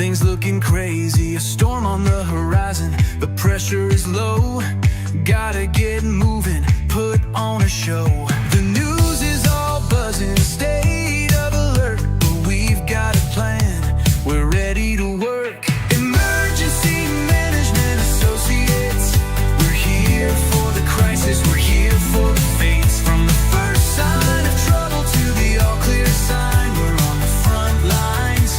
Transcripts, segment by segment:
Everything's looking crazy, a storm on the horizon. The pressure is low, gotta get moving, put on a show. The news is all buzzing, state of alert, but we've got a plan, we're ready to work. Emergency Management Associates, we're here for the crisis, we're here for the fates. From the first sign of trouble to the all clear sign, we're on the front lines,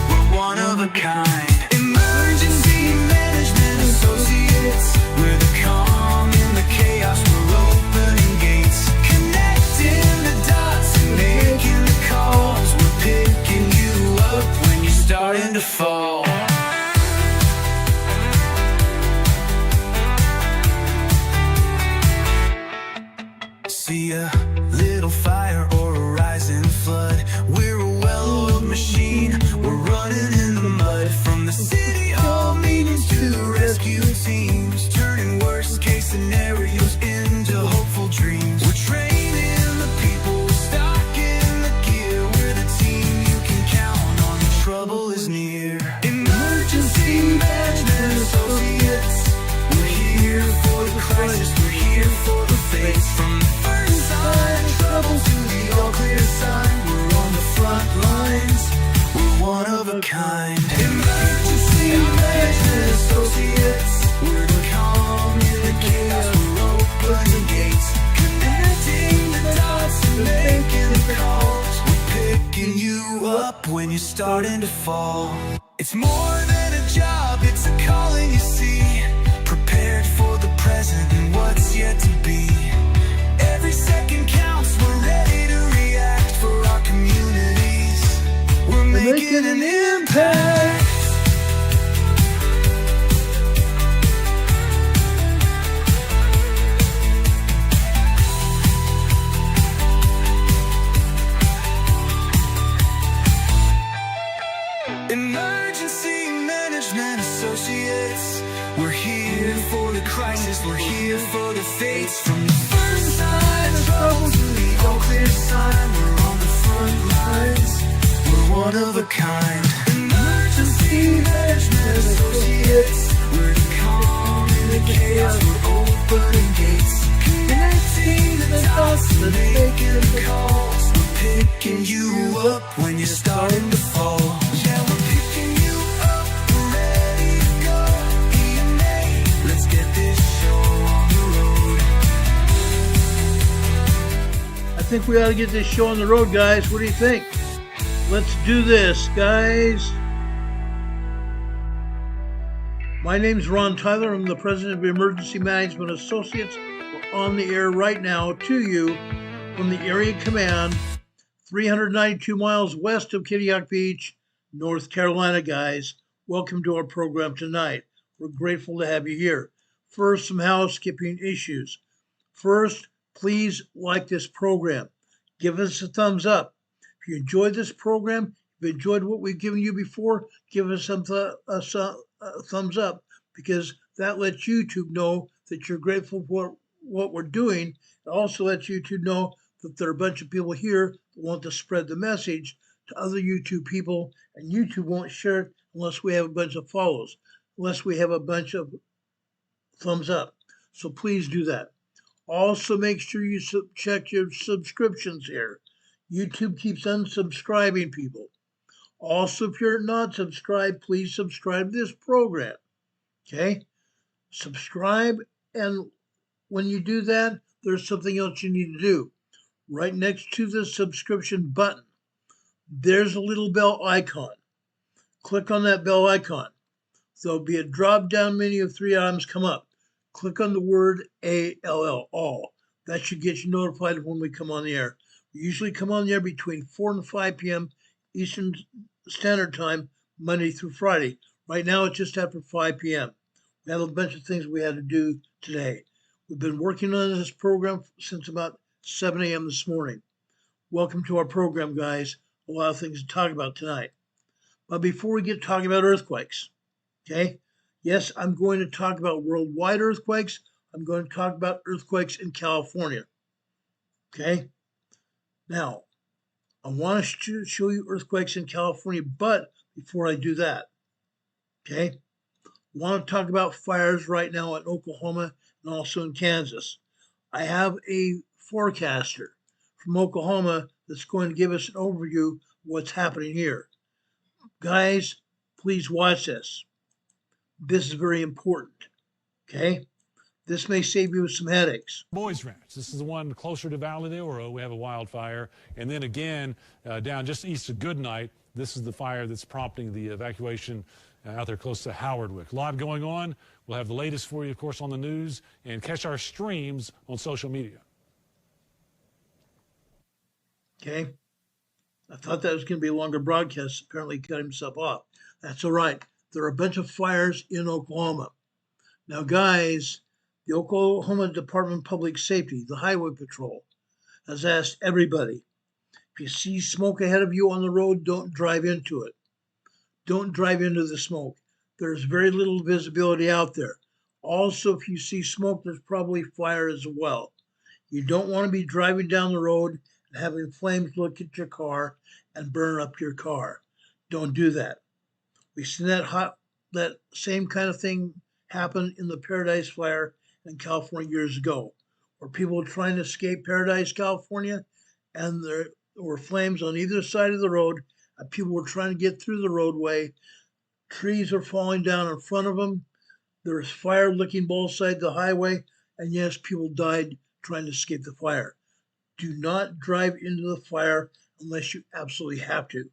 we're one of a kind. Emergency Management Associates, we're the calm in the chaos, we're opening gates, connecting the dots and making the calls. We're picking you up when you're starting to fall. See a little fire or a rising flood, we're a well-oiled machine, we're running in the mud. From the city hall meetings to rescue teams, turning worst case scenarios into hopeful dreams. We're training the people, we're stocking the gear, we're the team you can count on when trouble is near. Emergency Management Associates, we're here for the crisis, we're here for the fates. From the first sign of trouble to the all clear sign, we're on the front lines, we're one of a kind. Emergency Management Associates, we're the calm in the chaos, we're opening gates, connecting the dots and making the calls. We're picking you up when you're starting to fall. It's more than a job, it's a calling, you see. Prepared for the present and what's yet to be. Every second counts, we're ready to react for our communities. We're making an impact. Emergency Management Associates, we're here for the crisis, we're here for the fates. From the first sign of trouble to the all clear sign, we're on the front lines, we're one of a kind. Emergency Management Associates, we're the calm in the chaos, we're opening gates, connecting the dots and making the calls. We're picking you up when you're starting to fall. Yeah, we're picking you up, we're ready to go. EMA, let's get this show on the road. I think we ought to get this show on the road, guys. What do you think? Let's do this, guys. My name's Ron Tyler. I'm the president of Emergency Management Associates. We're on the air right now to you from the Area Command, 392 miles west of Kittiac Beach, North Carolina, guys. Welcome to our program tonight. We're grateful to have you here. First, some housekeeping issues. First, please like this program. Give us a thumbs up. If you enjoyed this program, if you enjoyed what we've given you before, give us some thumbs up, because that lets YouTube know that you're grateful for what we're doing. It also lets YouTube know that there are a bunch of people here that want to spread the message to other YouTube people, and YouTube won't share it unless we have a bunch of follows, unless we have a bunch of thumbs up. So please do that. Also, make sure you check your subscriptions here. YouTube keeps unsubscribing people. Also, if you're not subscribed, please subscribe to this program. Okay? Subscribe, and when you do that, there's something else you need to do. Right next to the subscription button, there's a little bell icon. Click on that bell icon. There'll be a drop-down menu of 3 items come up. Click on the word ALL, all. That should get you notified when we come on the air. We usually come on the air between 4 and 5 p.m. Eastern Standard Time, Monday through Friday. Right now, it's just after 5 p.m. We have a bunch of things we had to do today. We've been working on this program since about 7 a.m. this morning. Welcome to our program, guys. A lot of things to talk about tonight. But before we get talking about earthquakes, okay? Yes, I'm going to talk about worldwide earthquakes. I'm going to talk about earthquakes in California, okay? Now, I want to show you earthquakes in California, but before I do that, Okay. Want to talk about fires right now in Oklahoma and also in Kansas. I have a forecaster from Oklahoma that's going to give us an overview of what's happening here. Guys, please watch this. This is very important. Okay. This may save you some headaches. Boys Ranch. This is the one closer to Valley de Oro. We have a wildfire. And then again, down just east of Goodnight, this is the fire that's prompting the evacuation out there close to Howardwick. A lot going on. We'll have the latest for you, of course, on the news, and catch our streams on social media. Okay. I thought that was going to be a longer broadcast. Apparently he cut himself off. That's all right. There are a bunch of fires in Oklahoma. Now, guys, the Oklahoma Department of Public Safety, the Highway Patrol, has asked everybody, if you see smoke ahead of you on the road, don't drive into it. Don't drive into the smoke. There's very little visibility out there. Also, if you see smoke, there's probably fire as well. You don't want to be driving down the road and having flames look at your car and burn up your car. Don't do that. We've seen that same kind of thing happen in the Paradise Fire in California years ago, where people were trying to escape Paradise, California, and there were flames on either side of the road, and people were trying to get through the roadway. Trees are falling down in front of them. There was fire licking both sides of the highway, and yes, people died trying to escape the fire. Do not drive into the fire unless you absolutely have to.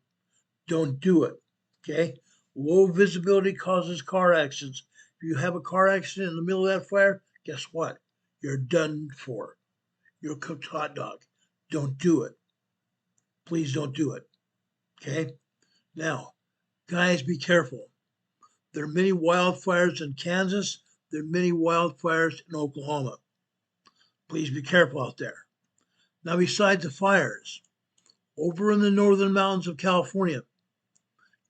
Don't do it, okay? Low visibility causes car accidents. If you have a car accident in the middle of that fire, guess what? You're done for. You're a cooked hot dog. Don't do it. Please don't do it, okay? Now, guys, be careful. There are many wildfires in Kansas. There are many wildfires in Oklahoma. Please be careful out there. Now, besides the fires, over in the northern mountains of California,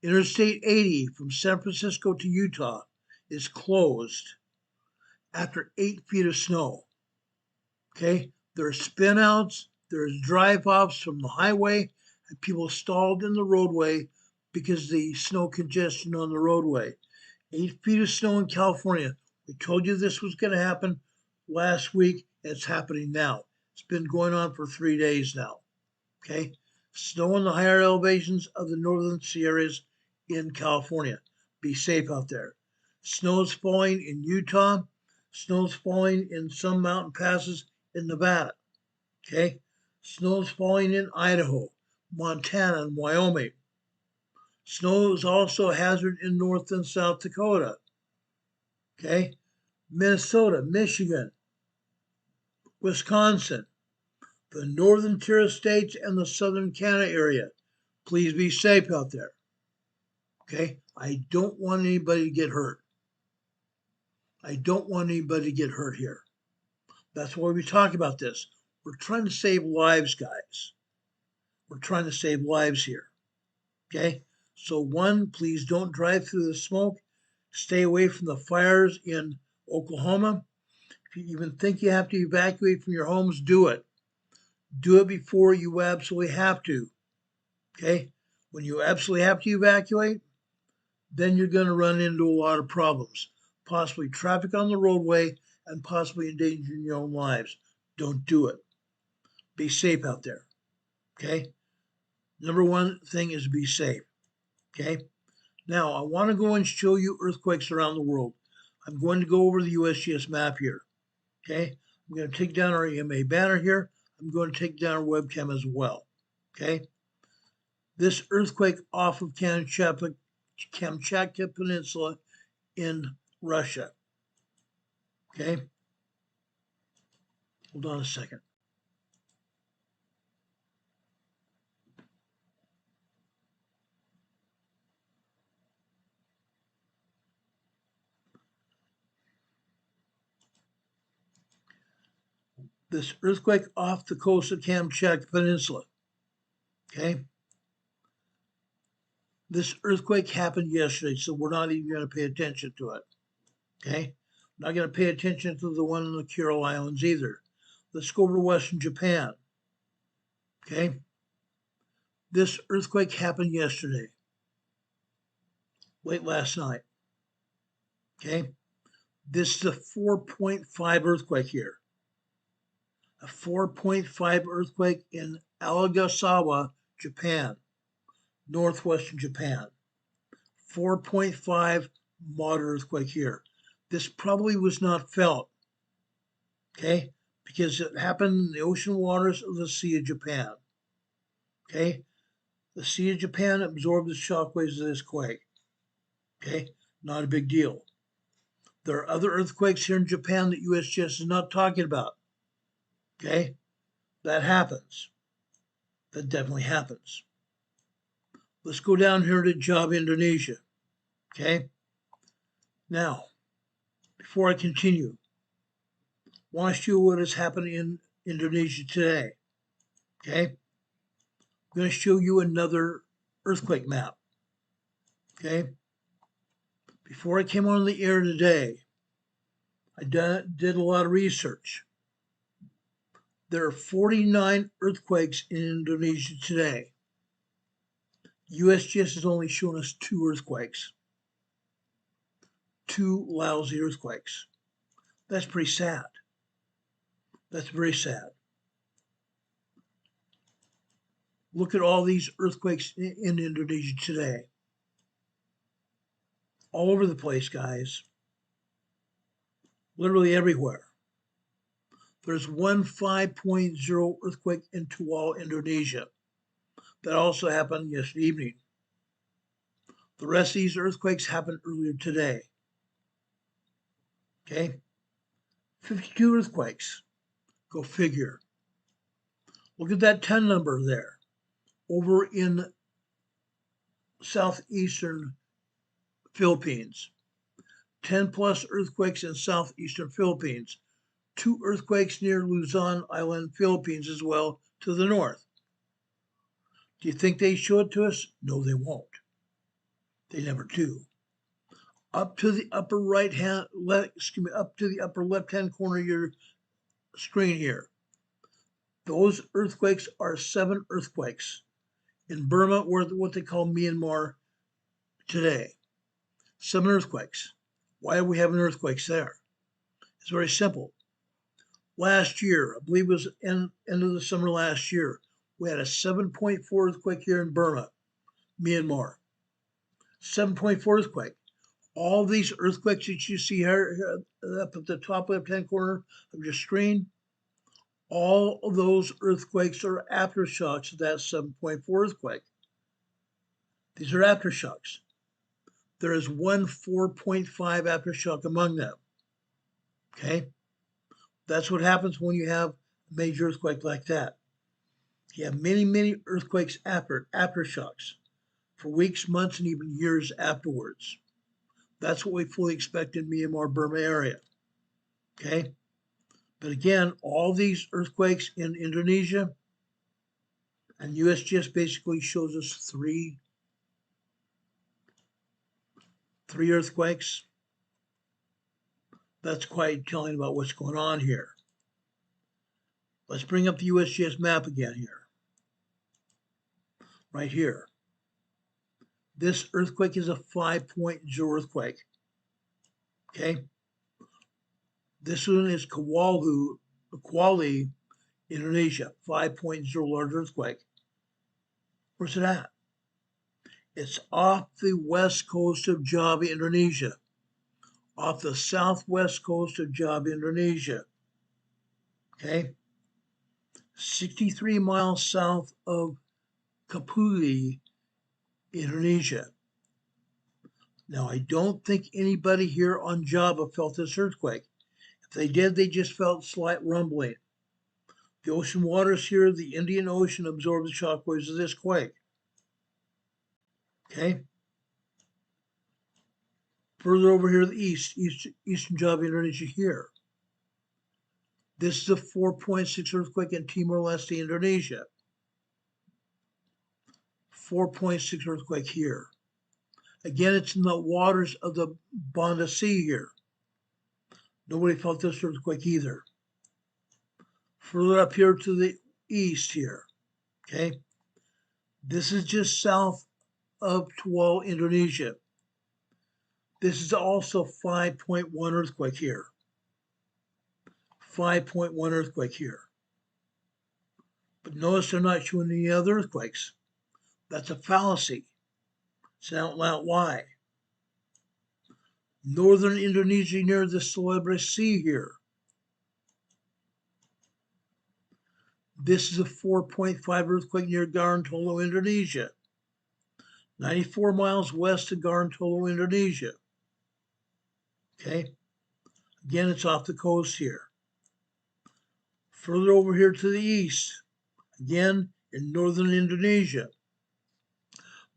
Interstate 80 from San Francisco to Utah is closed after 8 feet of snow. Okay, there are spinouts, there's drive-offs from the highway, and people stalled in the roadway because of the snow congestion on the roadway. 8 feet of snow in California. We told you this was going to happen last week. It's happening now. It's been going on for 3 days now. Okay, snow in the higher elevations of the northern Sierras in California. Be safe out there. Snow is falling in Utah. Snow is falling in some mountain passes in Nevada. Okay, snow is falling in Idaho, Montana, and Wyoming. Snow is also a hazard in North and South Dakota. Okay, Minnesota, Michigan, Wisconsin, the northern tier of states, and the southern Canada area. Please be safe out there. Okay, I don't want anybody to get hurt. I don't want anybody to get hurt here. That's why we talk about this. We're trying to save lives, guys. We're trying to save lives here. Okay, so one, please don't drive through the smoke. Stay away from the fires in Oklahoma. If you even think you have to evacuate from your homes, do it. Do it before you absolutely have to. Okay, when you absolutely have to evacuate, then you're going to run into a lot of problems, possibly traffic on the roadway and possibly endangering your own lives. Don't do it. Be safe out there. Okay, number one thing is be safe. Okay, now I want to go and show you earthquakes around the world. I'm going to go over the USGS map here. Okay, I'm going to take down our EMA banner here. I'm going to take down our webcam as well. Okay, this earthquake off of Kamchatka Peninsula in Russia. Okay, hold on a second. This earthquake off the coast of Kamchatka Peninsula. Okay, this earthquake happened yesterday, so we're not even going to pay attention to it. Okay, not going to pay attention to the one in the Kuril Islands either. Let's go over to Western Japan. Okay, this earthquake happened yesterday, late last night. Okay. This is a 4.5 earthquake here. A 4.5 earthquake in Alagasawa, Japan, northwestern Japan. 4.5 moderate earthquake here. This probably was not felt, okay, because it happened in the ocean waters of the Sea of Japan. Okay, the Sea of Japan absorbed the shockwaves of this quake. Okay, not a big deal. There are other earthquakes here in Japan that USGS is not talking about. Okay, that happens. That definitely happens. Let's go down here to Java, Indonesia. Okay, now, before I continue, I want to show you what is happening in Indonesia today. Okay, I'm going to show you another earthquake map. Okay, before I came on the air today, I did a lot of research. There are 49 earthquakes in Indonesia today. USGS has only shown us 2 earthquakes. 2 lousy earthquakes. That's pretty sad. That's very sad. Look at all these earthquakes in Indonesia today. All over the place, guys. Literally everywhere. There's one 5.0 earthquake in Tual, Indonesia. That also happened yesterday evening. The rest of these earthquakes happened earlier today. Okay? 52 earthquakes. Go figure. Look at that 10 number there. Over in southeastern Philippines. 10 plus earthquakes in southeastern Philippines. 2 earthquakes near Luzon Island, Philippines as well to the north. Do you think they show it to us? No, they won't. They never do. Up to the upper up to the upper left-hand corner of your screen here. Those earthquakes are 7 earthquakes in Burma, or what they call Myanmar today. 7 earthquakes. Why are we having earthquakes there? It's very simple. Last year, I believe it was end of the summer last year, we had a 7.4 earthquake here in Burma, Myanmar. 7.4 earthquake. All these earthquakes that you see here up at the top left-hand corner of your screen, all of those earthquakes are aftershocks of that 7.4 earthquake. These are aftershocks. There is one 4.5 aftershock among them. Okay? That's what happens when you have a major earthquake like that. You have many, many earthquakes aftershocks for weeks, months, and even years afterwards. That's what we fully expect in Myanmar, Burma area. Okay? But again, all these earthquakes in Indonesia, and USGS basically shows us three earthquakes. That's quite telling about what's going on here. Let's bring up the USGS map again here. Right here. This earthquake is a 5.0 earthquake. Okay? This one is Kuala, Indonesia, 5.0 large earthquake. Where's it at? It's off the west coast of Java, Indonesia. Off the southwest coast of Java, Indonesia. Okay? 63 miles south of Kapuli, Indonesia. Now, I don't think anybody here on Java felt this earthquake. If they did, they just felt slight rumbling. The ocean waters here, the Indian Ocean, absorbed the shockwaves of this quake. Okay? Further over here to the eastern Java, Indonesia here. This is a 4.6 earthquake in Timor-Leste, Indonesia. 4.6 earthquake here. Again, it's in the waters of the Banda Sea here. Nobody felt this earthquake either. Further up here to the east here, okay? This is just south of Tual, Indonesia. This is also 5.1 earthquake here. 5.1 earthquake here. But notice they're not showing any other earthquakes. That's a fallacy. It's not why. Northern Indonesia near the Celebes Sea here. This is a 4.5 earthquake near Gorontalo, Indonesia. 94 miles west of Gorontalo, Indonesia. Okay. Again, it's off the coast here. Further over here to the east, again in northern Indonesia.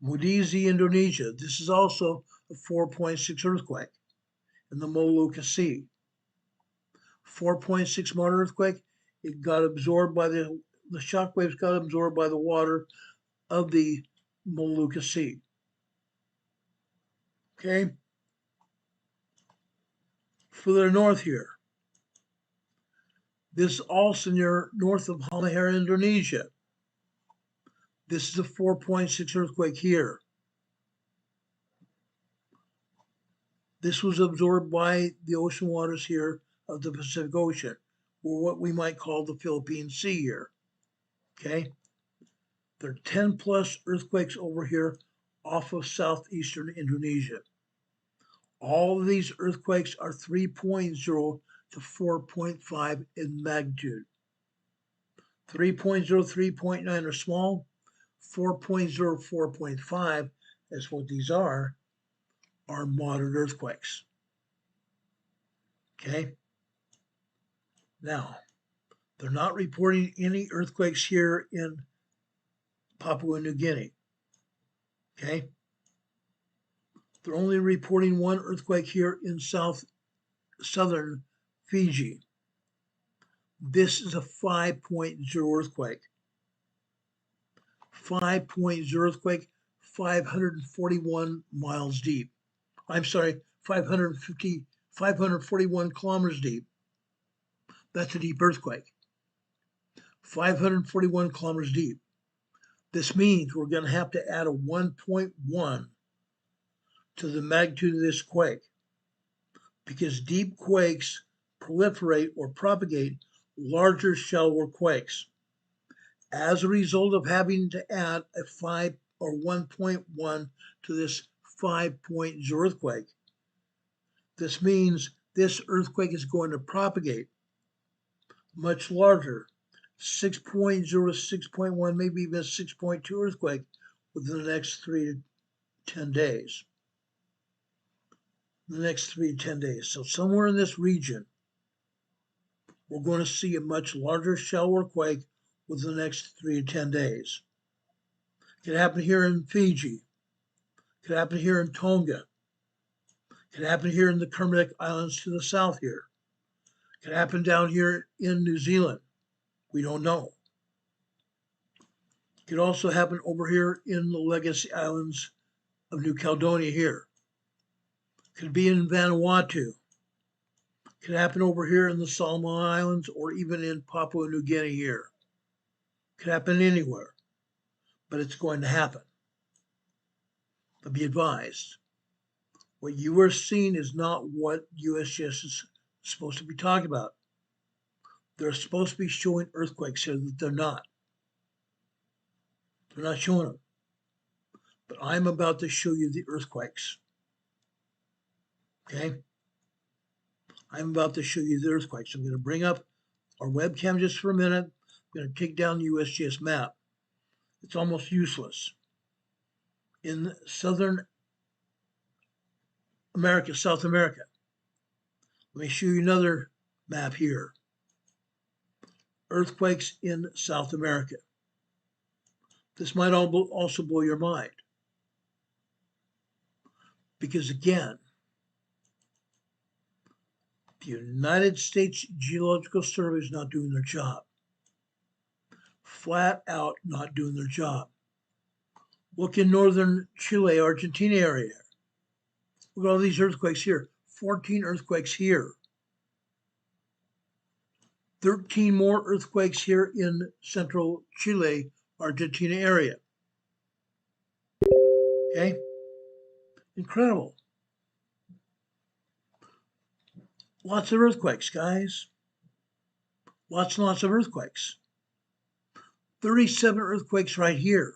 Mudizi, Indonesia. This is also a 4.6 earthquake in the Molucca Sea. 4.6 Martin earthquake. It got absorbed by the shock waves got absorbed by the water of the Molucca Sea. Okay. Further north here. This is also near north of Halmahera, Indonesia. This is a 4.6 earthquake here. This was absorbed by the ocean waters here of the Pacific Ocean, or what we might call the Philippine Sea here. Okay? There are 10 plus earthquakes over here off of southeastern Indonesia. All of these earthquakes are 3.0 to 4.5 in magnitude. 3.0, 3.9 are small. 4.0, 4.5 is what these are moderate earthquakes. Okay? Now, they're not reporting any earthquakes here in Papua New Guinea. Okay? They're only reporting one earthquake here in southern Fiji. This is a 5.0 earthquake. 5.0 earthquake, 541 miles deep. I'm sorry, 541 kilometers deep. That's a deep earthquake. 541 kilometers deep. This means we're going to have to add a 1.1 to the magnitude of this quake, because deep quakes proliferate or propagate larger, shallower quakes. As a result of having to add a 5 or 1.1 to this 5.0 earthquake, this means this earthquake is going to propagate much larger, 6.0 to 6.1, maybe even a 6.2 earthquake within the next 3 to 10 days. The next 3 to 10 days. So somewhere in this region, we're going to see a much larger, shallower quake within the next 3 to 10 days. It could happen here in Fiji. It could happen here in Tonga. It could happen here in the Kermadec Islands to the south here. It could happen down here in New Zealand. We don't know. It could also happen over here in the Legacy Islands of New Caledonia here. It could be in Vanuatu. It could happen over here in the Solomon Islands or even in Papua New Guinea here. It could happen anywhere, but it's going to happen. But be advised, what you are seeing is not what USGS is supposed to be talking about. They're supposed to be showing earthquakes here that they're not. They're not showing them. But I'm about to show you the earthquakes. Okay? I'm about to show you the earthquakes. I'm going to bring up our webcam just for a minute. I'm going to take down the USGS map. It's almost useless. In Southern America, South America. Let me show you another map here. Earthquakes in South America. This might also blow your mind. Because again, the United States Geological Survey is not doing their job. Flat out not doing their job. Look in northern Chile, Argentina area. Look at all these earthquakes here. 14 earthquakes here. 13 more earthquakes here in central Chile, Argentina area. Okay? Incredible. Lots of earthquakes, guys. Lots and lots of earthquakes. 37 earthquakes right here.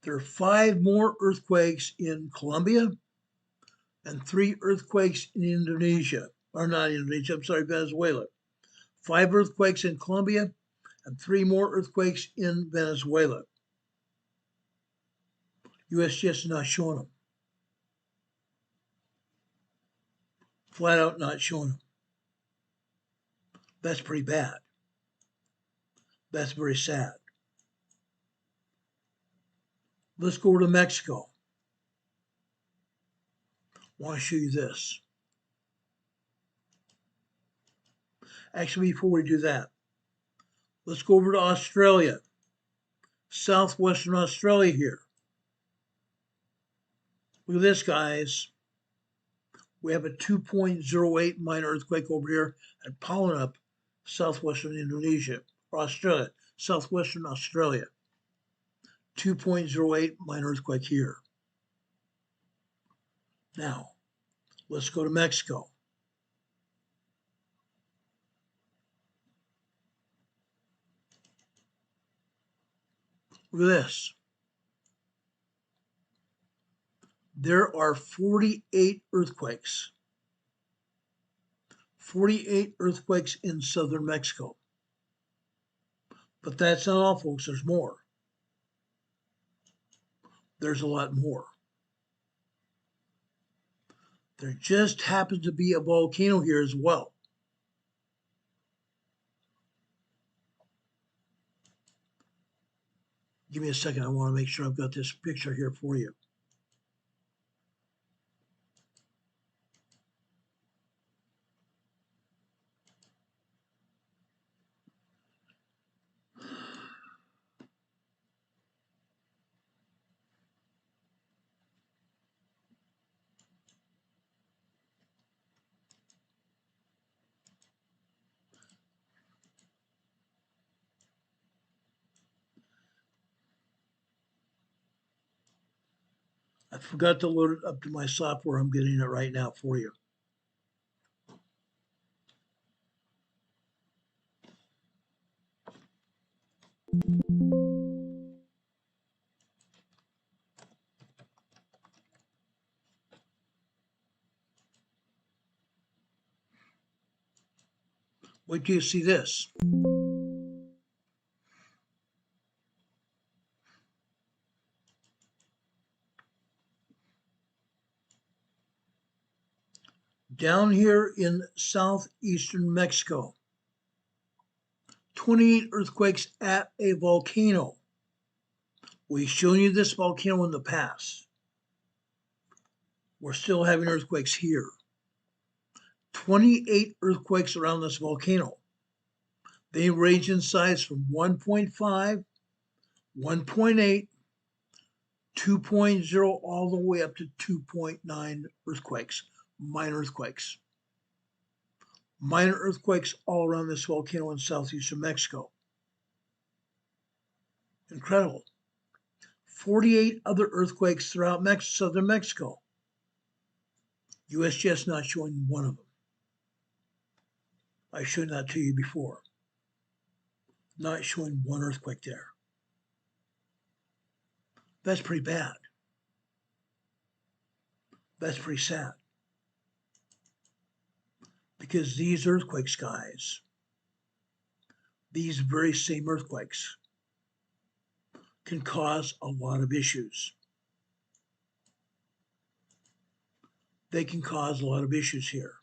There are 5 more earthquakes in Colombia and 3 earthquakes in Indonesia. Or not Indonesia, I'm sorry, Venezuela. 5 earthquakes in Colombia and 3 more earthquakes in Venezuela. USGS is not showing them. Flat out not showing them. That's pretty bad. That's very sad. Let's go over to Mexico. I want to show you this. Actually, before we do that, let's go over to Australia. Southwestern Australia here. Look at this, guys. We have a 2.08 minor earthquake over here at Palunup, southwestern Indonesia, or Australia, southwestern Australia. 2.08 minor earthquake here. Now, let's go to Mexico. Look at this. There are 48 earthquakes. 48 earthquakes in southern Mexico. But that's not all, folks. There's more. There's a lot more. There just happens to be a volcano here as well. Give me a second. I want to make sure I've got this picture here for you. I forgot to load it up to my software. I'm getting it right now for you. Wait till you see this. Down here in southeastern Mexico, 28 earthquakes at a volcano. We've shown you this volcano in the past. We're still having earthquakes here. 28 earthquakes around this volcano. They range in size from 1.5, 1.8, 2.0, all the way up to 2.9 earthquakes, minor earthquakes. Minor earthquakes all around this volcano in southeastern Mexico. Incredible. 48 other earthquakes throughout southern Mexico. USGS not showing one of them. I showed that to you before. Not showing one earthquake there. That's pretty bad. That's pretty sad. Because these earthquakes, guys, these very same earthquakes can cause a lot of issues. They can cause a lot of issues here.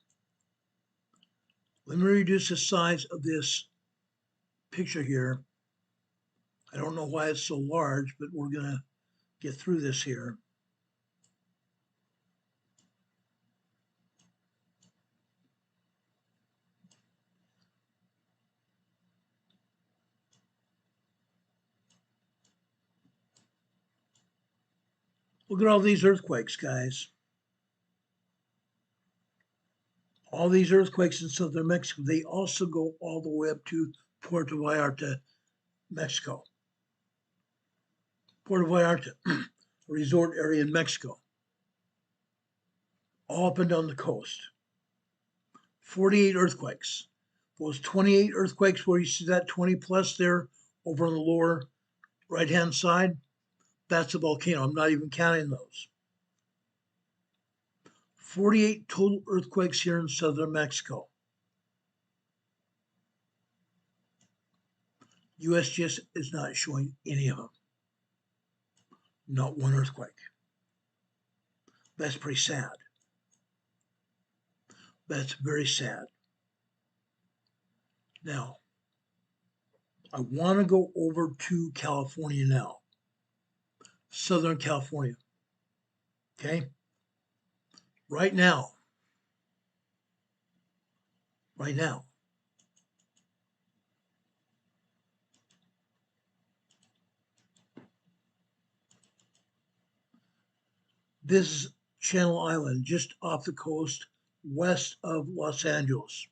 Let me reduce the size of this picture here. I don't know why it's so large, but we're going to get through this here. Look at all these earthquakes, guys. All these earthquakes in southern Mexico, they also go all the way up to Puerto Vallarta, Mexico. Puerto Vallarta, a resort area in Mexico. all up and down the coast. 48 earthquakes. Those 28 earthquakes where you see that 20 plus there over on the lower right-hand side, that's a volcano. I'm not even counting those. 48 total earthquakes here in southern Mexico. USGS is not showing any of them. Not one earthquake. That's pretty sad. That's very sad. Now, I want to go over to California now. Southern California. Okay? Right now, this is Channel Island, just off the coast west of Los Angeles.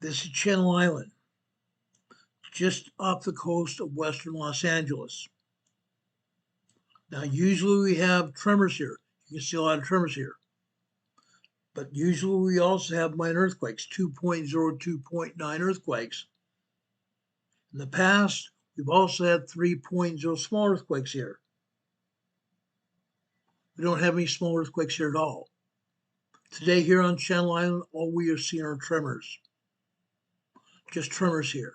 This is Channel Island, just off the coast of western Los Angeles. Now, usually we have tremors here. You can see a lot of tremors here. But usually we also have minor earthquakes, 2.0, 2.9 earthquakes. In the past, we've also had 3.0 small earthquakes here. We don't have any small earthquakes here at all. Today here on Channel Island, all we are seeing are tremors. Just tremors here.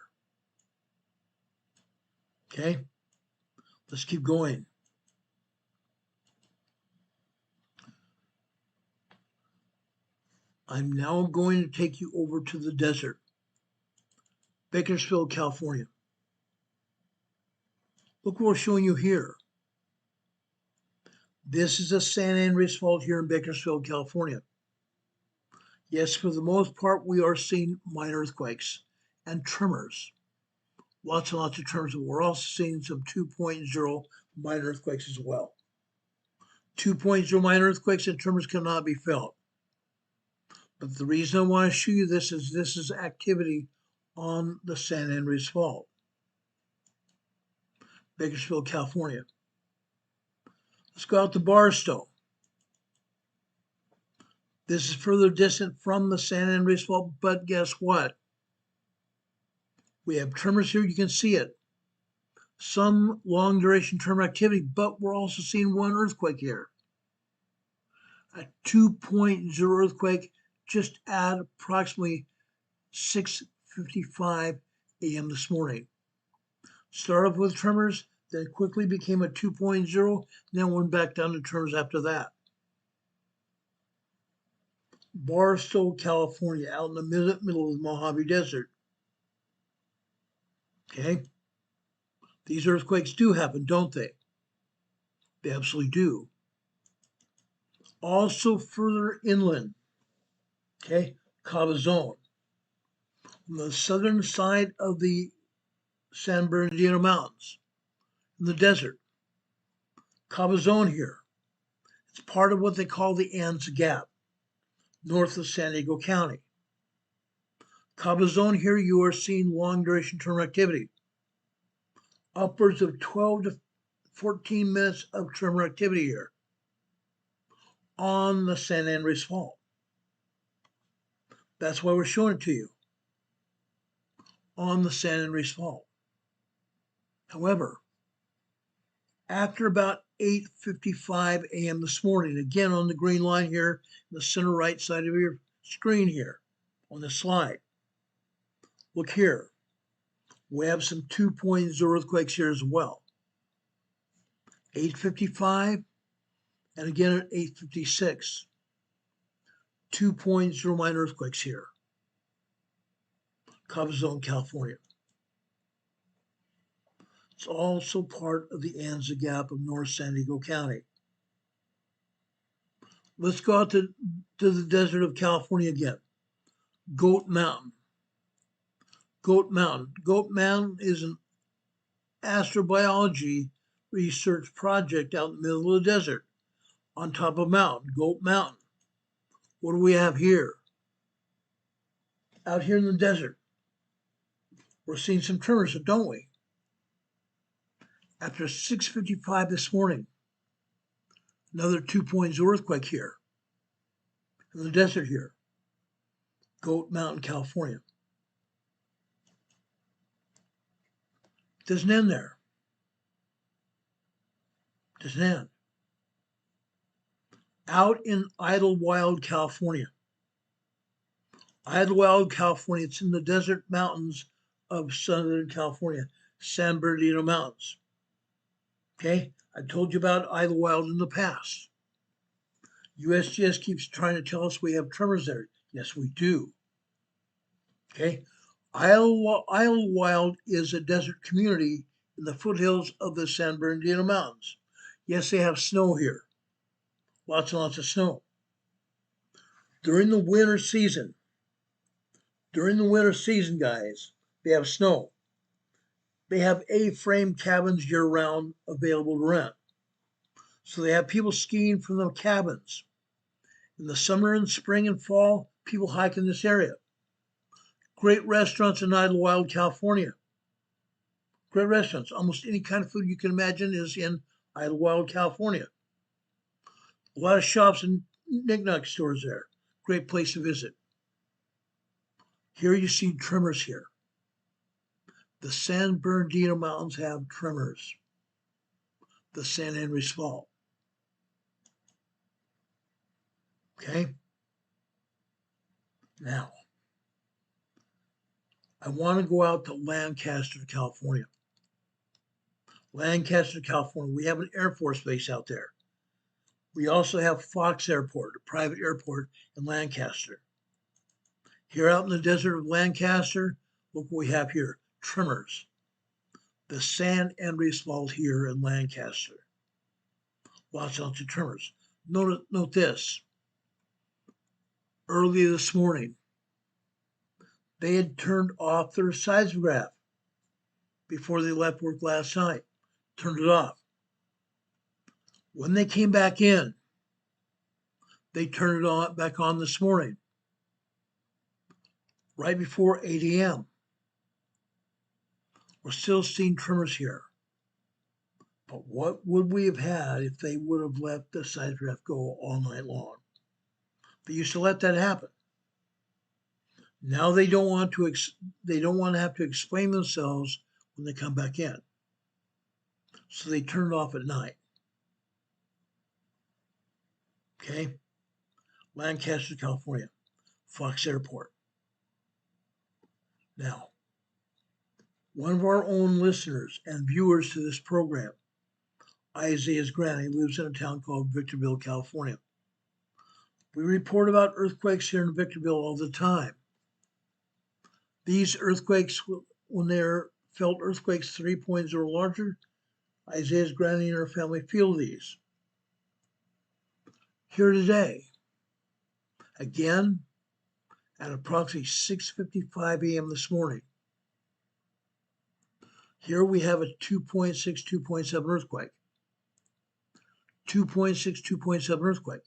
Okay, let's keep going. I'm now going to take you over to the desert, Bakersfield, California. Look what we're showing you here. This is a San Andreas Fault here in Bakersfield, California. Yes, for the most part, we are seeing minor earthquakes and tremors. Lots and lots of tremors, but we're also seeing some 2.0 minor earthquakes as well. 2.0 minor earthquakes and tremors cannot be felt. But the reason I want to show you this is activity on the San Andreas Fault, Bakersfield, California. Let's go out to Barstow. This is further distant from the San Andreas Fault, but guess what? We have tremors here, you can see it. Some long duration tremor activity, but we're also seeing one earthquake here. A 2.0 earthquake just at approximately 6:55 a.m. this morning. Started off with tremors, then quickly became a 2.0, then went back down to tremors after that. Barstow, California, out in the middle of the Mojave Desert. Okay? These earthquakes do happen, don't they? They absolutely do. Also further inland, okay, Cabazon, on the southern side of the San Bernardino Mountains, in the desert. Cabazon here. It's part of what they call the Anza Gap, north of San Diego County. Cabazon here, you are seeing long duration tremor activity. Upwards of 12 to 14 minutes of tremor activity here on the San Andreas Fault. That's why we're showing it to you on the San Andreas Fault. However, after about 8:55 a.m. this morning, again on the green line here, in the center right side of your screen here on the slide, look here. We have some 2.0 earthquakes here as well. 8:55 and again at 8:56. 2.0 minor earthquakes here. Cabazon, California. It's also part of the Anza Gap of North San Diego County. Let's go out to the desert of California again. Goat Mountain. Goat Mountain. Goat Mountain is an astrobiology research project out in the middle of the desert on top of a mountain, Goat Mountain. What do we have here? Out here in the desert, we're seeing some tremors, don't we? After 6:55 this morning, another 2.0 earthquake here. in the desert here, Goat Mountain, California. It doesn't end there. It doesn't end. Out in Idlewild, California. Idlewild, California, it's in the desert mountains of Southern California, San Bernardino Mountains. Okay, I told you about Idlewild in the past. USGS keeps trying to tell us we have tremors there. Yes, we do. Okay, Idlewild is a desert community in the foothills of the San Bernardino Mountains. Yes, they have snow here. Lots and lots of snow. During the winter season, guys, they have snow. They have A-frame cabins year-round available to rent. So they have people skiing from the cabins. In the summer and spring and fall, people hike in this area. Great restaurants in Idlewild, California. Great restaurants. Almost any kind of food you can imagine is in Idlewild, California. A lot of shops and knick-knack stores there. Great place to visit. Here you see tremors here. The San Bernardino Mountains have tremors. The San Andreas Fault. Okay? Now, I want to go out to Lancaster, California. Lancaster, California. We have an Air Force base out there. We also have Fox Airport, a private airport in Lancaster. Here out in the desert of Lancaster, look what we have here. Tremors. The San Andreas Fault here in Lancaster. Lots and lots of tremors. Note this. Early this morning, they had turned off their seismograph before they left work last night. Turned it off. When they came back in, they turned it back on this morning, right before 8 a.m. We're still seeing tremors here. But what would we have had if they would have let the seismograph go all night long? They used to let that happen. Now they don't want to have to explain themselves when they come back in. So they turn it off at night. Okay? Lancaster, California, Fox Airport. Now, one of our own listeners and viewers to this program, Isaiah's granny, lives in a town called Victorville, California. We report about earthquakes here in Victorville all the time. These earthquakes, when they're felt earthquakes 3.0 or larger, Isaiah's granny and her family feel these. Here today, again, at approximately 6:55 a.m. this morning, here we have a 2.6, 2.7 earthquake. 2.6, 2.7 earthquake.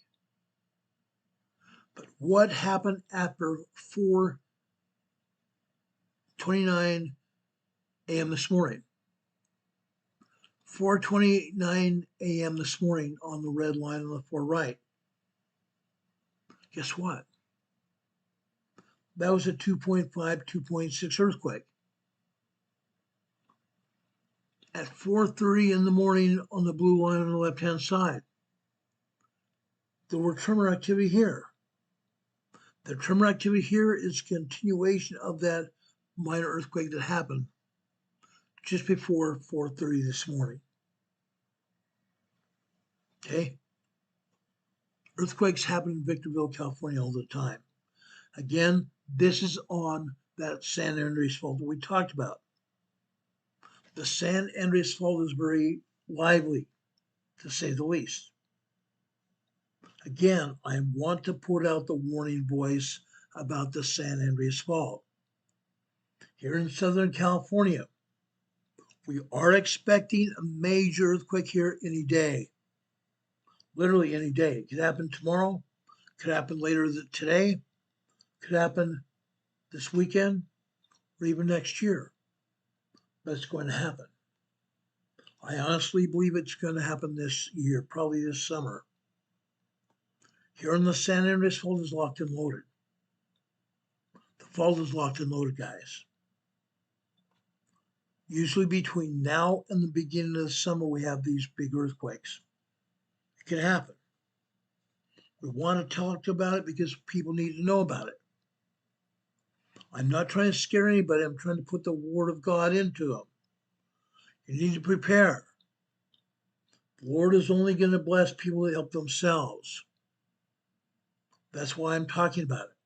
But what happened after 4:29 a.m. this morning? 4:29 a.m. this morning on the red line on the far right. Guess what? That was a 2.5, 2.6 earthquake. At 4:30 in the morning on the blue line on the left-hand side, there were tremor activity here. The tremor activity here is continuation of that minor earthquake that happened just before 4:30 this morning. Okay? Earthquakes happen in Victorville, California all the time. Again, this is on that San Andreas Fault that we talked about. The San Andreas Fault is very lively, to say the least. Again, I want to put out the warning voice about the San Andreas Fault. Here in Southern California, we are expecting a major earthquake here any day. Literally any day. It could happen tomorrow, could happen later today, could happen this weekend, or even next year. But it's going to happen. I honestly believe it's going to happen this year, probably this summer. Here in the San Andreas Fault is locked and loaded. The fault is locked and loaded, guys. Usually between now and the beginning of the summer, we have these big earthquakes. It can happen. We want to talk about it because people need to know about it. I'm not trying to scare anybody. I'm trying to put the word of God into them. You need to prepare. The Lord is only going to bless people that help themselves. That's why I'm talking about it.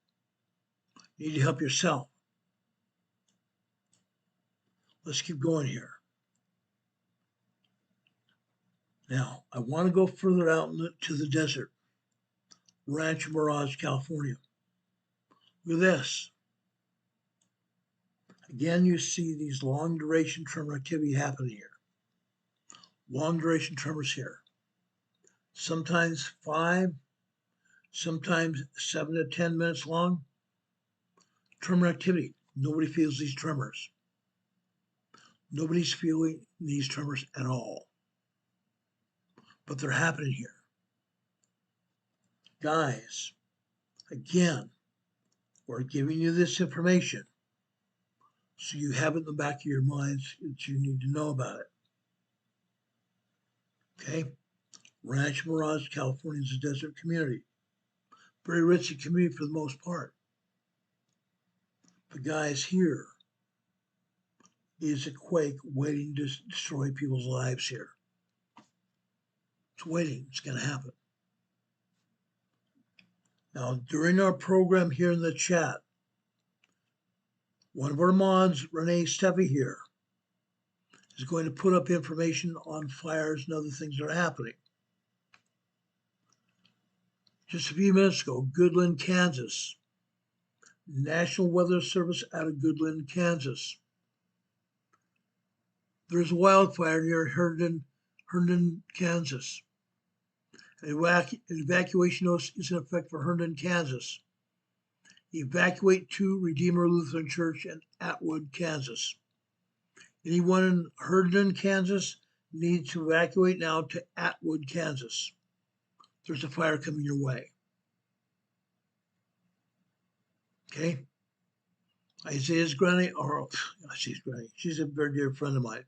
You need to help yourself. Let's keep going here. Now, I want to go further out to the desert. Rancho Mirage, California. Look at this. Again, you see these long duration tremor activity happening here. Long duration tremors here. Sometimes 5, sometimes 7 to 10 minutes long. Tremor activity. Nobody feels these tremors. Nobody's feeling these tremors at all. But they're happening here. Guys, again, we're giving you this information so you have it in the back of your minds that you need to know about it. Okay? Rancho Mirage, California is a desert community. Very rich in community for the most part. But guys, here is a quake waiting to destroy people's lives here. It's waiting. It's going to happen. Now, during our program here in the chat, one of our mods, Renee Steffi here, is going to put up information on fires and other things that are happening. Just a few minutes ago, Goodland, Kansas. National Weather Service out of Goodland, Kansas. There's a wildfire near Herndon, Kansas. An evacuation notice is in effect for Herndon, Kansas. Evacuate to Redeemer Lutheran Church in Atwood, Kansas. Anyone in Herndon, Kansas needs to evacuate now to Atwood, Kansas. There's a fire coming your way. Okay? Isaiah's granny, she's a very dear friend of mine.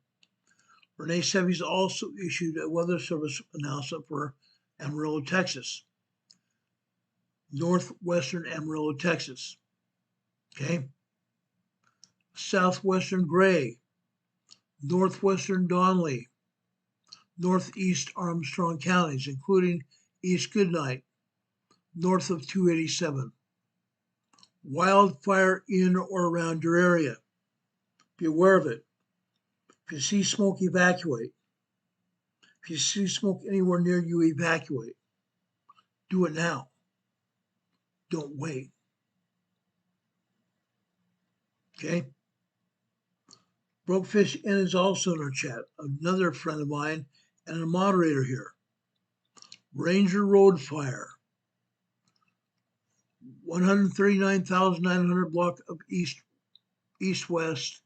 Renee Steffi's also issued a weather service announcement for Amarillo, Texas. Northwestern Amarillo, Texas. Okay? Southwestern Gray, Northwestern Donley, Northeast Armstrong counties, including East Goodnight, north of 287. Wildfire in or around your area. Be aware of it. If you see smoke, evacuate. If you see smoke anywhere near you, evacuate. Do it now. Don't wait. Okay? Brokefish Inn is also in our chat. Another friend of mine and a moderator here. Ranger Road Fire. 139,900 block of east-west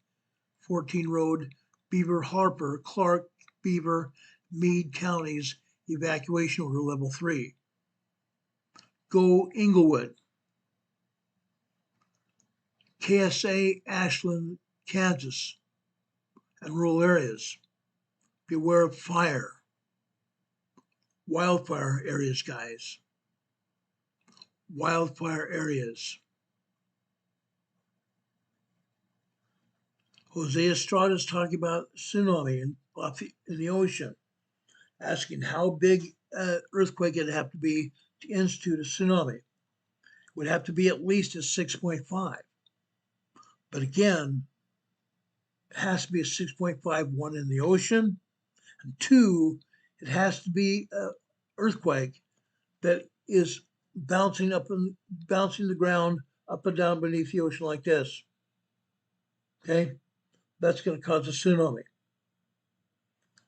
14 Road, Beaver, Harper, Clark, Beaver, Meade counties, evacuation order level 3. Go Inglewood. KSA Ashland, Kansas, and rural areas. Beware of fire. Wildfire areas, guys. Wildfire areas. Jose Estrada is talking about tsunami in the ocean, asking how big earthquake it'd have to be to institute a tsunami. It would have to be at least a 6.5. But again, it has to be a 6.5, one in the ocean, and 2, it has to be an earthquake that is bouncing the ground up and down beneath the ocean like this. Okay, that's going to cause a tsunami.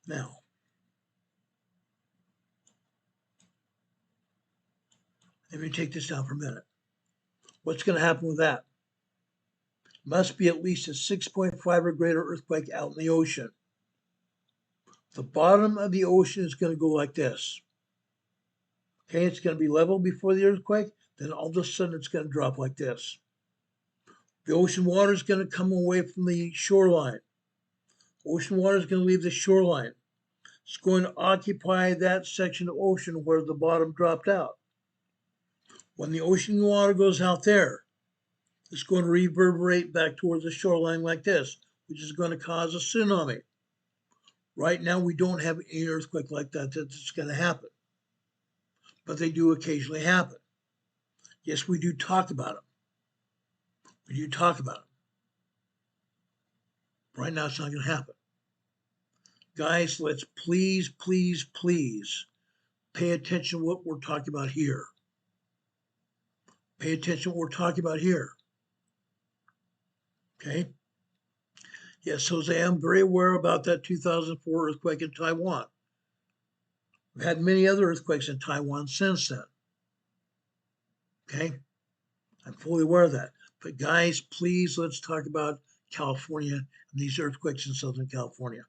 Now, let me take this down for a minute. What's going to happen with that? Must be at least a 6.5 or greater earthquake out in the ocean. The bottom of the ocean is going to go like this. Okay, it's going to be level before the earthquake. Then all of a sudden it's going to drop like this. The ocean water is going to come away from the shoreline. Ocean water is going to leave the shoreline. It's going to occupy that section of ocean where the bottom dropped out. When the ocean water goes out there, it's going to reverberate back towards the shoreline like this, which is going to cause a tsunami. Right now, we don't have any earthquake like that that's going to happen, but they do occasionally happen. Yes, we do talk about them. We do talk about them. Right now, it's not going to happen. Guys, let's please, please, please pay attention to what we're talking about here. Pay attention to what we're talking about here. Okay? Yes, Jose, I'm very aware about that 2004 earthquake in Taiwan. We've had many other earthquakes in Taiwan since then. Okay? I'm fully aware of that. But guys, please, let's talk about California and these earthquakes in Southern California.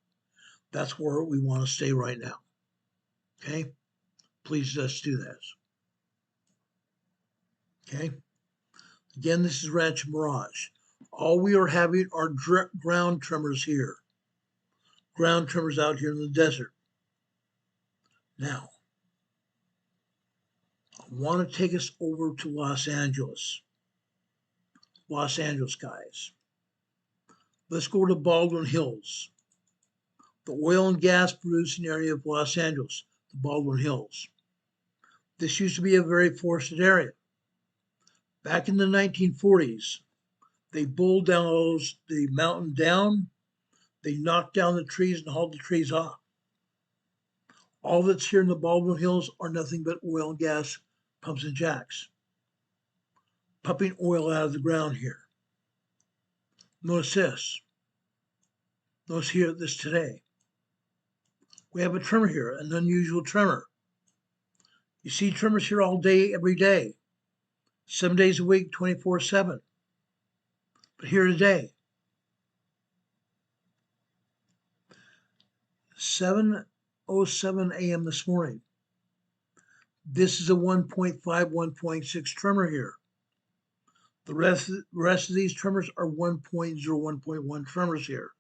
That's where we want to stay right now. Okay? Please let's do this. Okay? Again, this is Rancho Mirage. All we are having are ground tremors here. Ground tremors out here in the desert. Now, I want to take us over to Los Angeles. Los Angeles, guys. Let's go to Baldwin Hills, the oil and gas producing area of Los Angeles, the Baldwin Hills. This used to be a very forested area. Back in the 1940s, they bowled down the mountain down. They knocked down the trees and hauled the trees off. All that's here in the Baldwin Hills are nothing but oil and gas pumps and jacks, pumping oil out of the ground here. Notice this. Notice here this today. We have a tremor here, an unusual tremor. You see tremors here all day, every day, 7 days a week, 24/7. But here today, 7:07 a.m. this morning. This is a 1.5, 1.6 tremor here. The rest of these tremors are 1.0, 1.1 tremors here.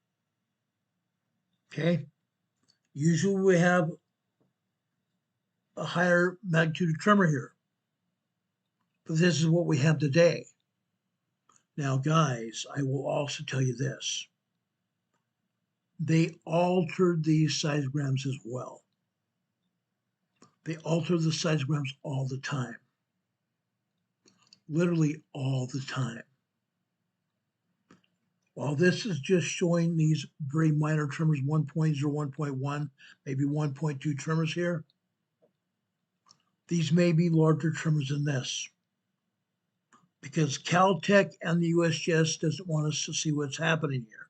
Okay? Usually we have a higher magnitude tremor here. But this is what we have today. Now, guys, I will also tell you this. They altered these seismograms as well. They alter the seismograms all the time. Literally all the time. While this is just showing these very minor tremors, 1.0, 1.1, maybe 1.2 tremors here, these may be larger tremors than this. Because Caltech and the USGS doesn't want us to see what's happening here.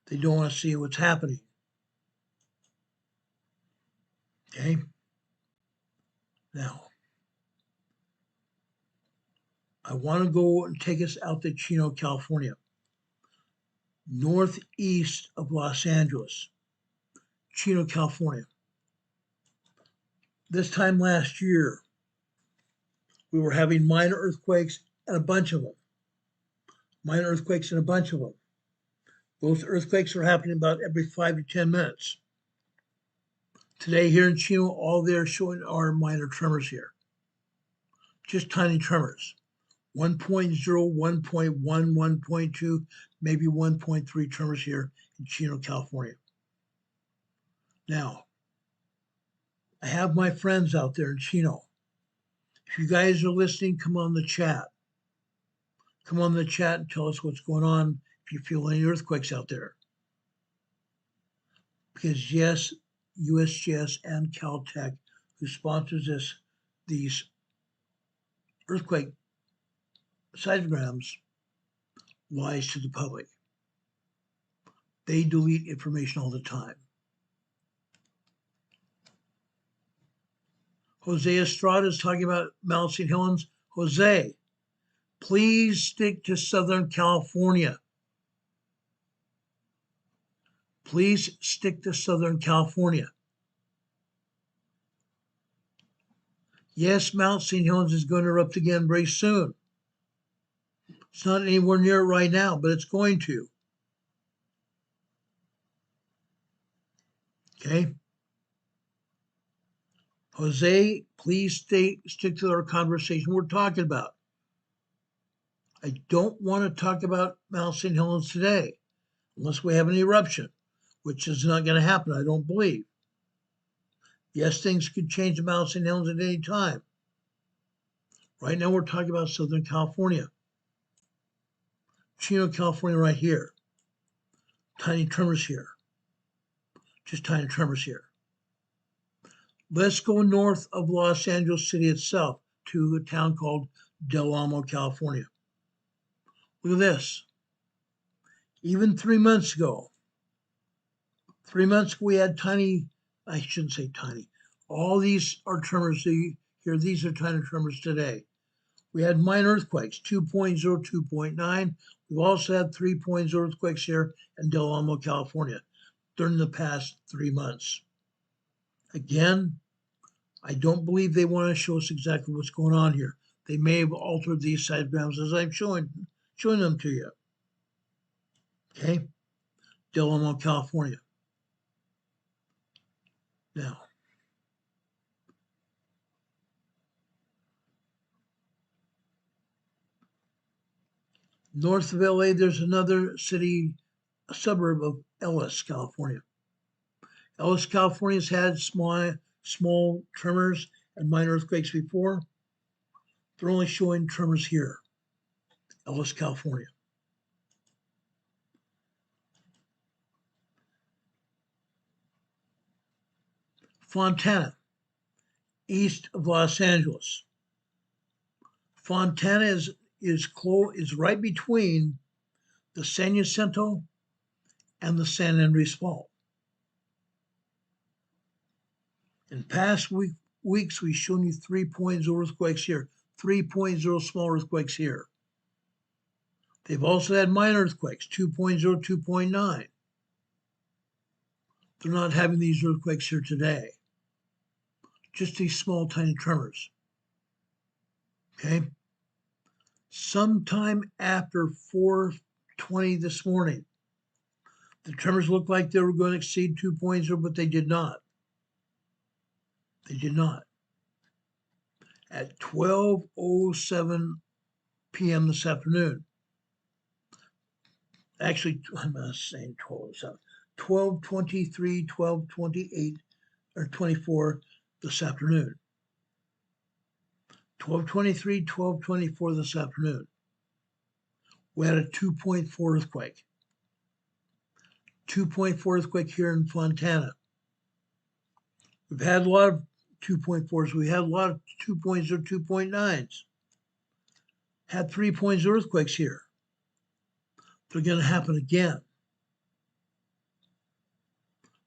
They don't want to see what's happening. Okay? Now, I want to go and take us out to Chino, California, northeast of Los Angeles, Chino, California. This time last year, we were having minor earthquakes and a bunch of them. Minor earthquakes and a bunch of them. Those earthquakes are happening about every 5 to 10 minutes. Today here in Chino, all they're showing are minor tremors here. Just tiny tremors. 1.0, 1.1, 1.2, maybe 1.3 tremors here in Chino, California. Now, I have my friends out there in Chino. If you guys are listening, come on the chat. Come on the chat and tell us what's going on if you feel any earthquakes out there. Because yes, USGS and Caltech, who sponsors these earthquake seismograms, lies to the public. They delete information all the time. Jose Estrada is talking about Mount St. Helens. Jose, please stick to Southern California. Please stick to Southern California. Yes, Mount St. Helens is going to erupt again very soon. It's not anywhere near it right now, but it's going to. Okay? Jose, please stick to our conversation we're talking about. I don't want to talk about Mount St. Helens today, unless we have an eruption, which is not going to happen, I don't believe. Yes, things could change in Mount St. Helens at any time. Right now, we're talking about Southern California. Chino, California, right here. Tiny tremors here. Just tiny tremors here. Let's go north of Los Angeles City itself to a town called Del Amo, California. Look at this. Even 3 months ago, we had tiny, I shouldn't say tiny. All these are tremors here. These are tiny tremors today. We had minor earthquakes, 2.0, 2.9. We've also had 3.0 earthquakes here in Del Amo, California during the past 3 months. Again, I don't believe they want to show us exactly what's going on here. They may have altered these seismograms as I'm showing them to you. Okay? Del Amo, California. Now, north of LA, there's another city, a suburb of Ellis, California. Ellis, California has had small tremors and minor earthquakes before. They're only showing tremors here. Ellis, California. Fontana, east of Los Angeles. Fontana is right between the San Jacinto and the San Andreas Fault. In past weeks, we've shown you 3.0 earthquakes here, 3.0 small earthquakes here. They've also had minor earthquakes, 2.0, 2.9. They're not having these earthquakes here today. Just these small, tiny tremors. Okay? Sometime after 4:20 this morning, the tremors looked like they were going to exceed 2.0, but they did not. They did not. At 12:07 p.m. this afternoon, actually, I'm not saying 12:07, 12:23, 12:28, or 24 this afternoon. 12:23, 12:24 this afternoon. We had a 2.4 earthquake. 2.4 earthquake here in Fontana. We've had a lot of 2.4s. We had a lot of 2.0, 2.9s. Had 3.0 earthquakes here. They're going to happen again.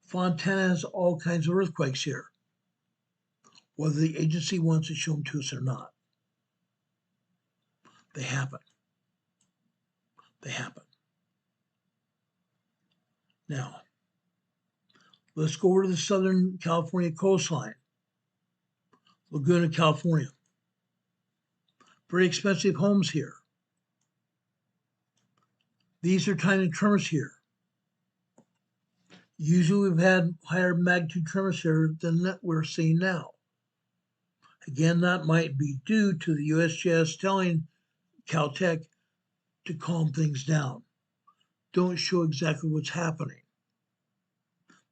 Fontana has all kinds of earthquakes here, whether the agency wants to show them to us or not. They happen. They happen. Now, let's go over to the Southern California coastline. Laguna, California. Very expensive homes here. These are tiny tremors here. Usually we've had higher magnitude tremors here than that we're seeing now. Again, that might be due to the USGS telling Caltech to calm things down. Don't show exactly what's happening.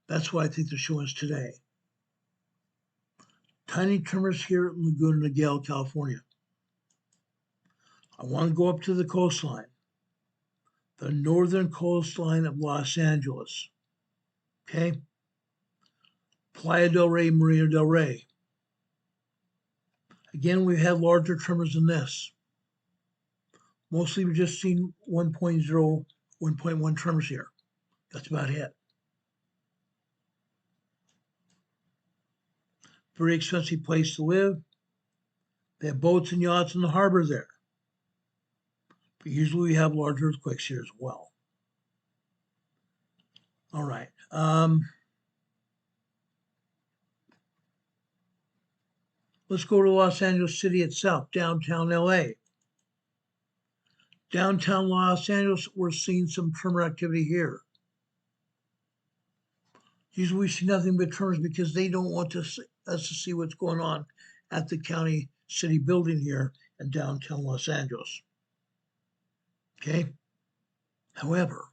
That's what I think they're showing us today. Tiny tremors here in Laguna Niguel, California. I want to go up to the coastline, the northern coastline of Los Angeles. Okay? Playa del Rey, Marina del Rey. Again, we've had larger tremors than this. Mostly we've just seen 1.0, 1.1 tremors here. That's about it. Very expensive place to live. They have boats and yachts in the harbor there. But usually we have large earthquakes here as well. All right. Let's go to Los Angeles City itself, downtown LA. Downtown Los Angeles, we're seeing some tremor activity here. Usually we see nothing but tremors because they don't want us to see what's going on at the county city building here in downtown Los Angeles. Okay? However,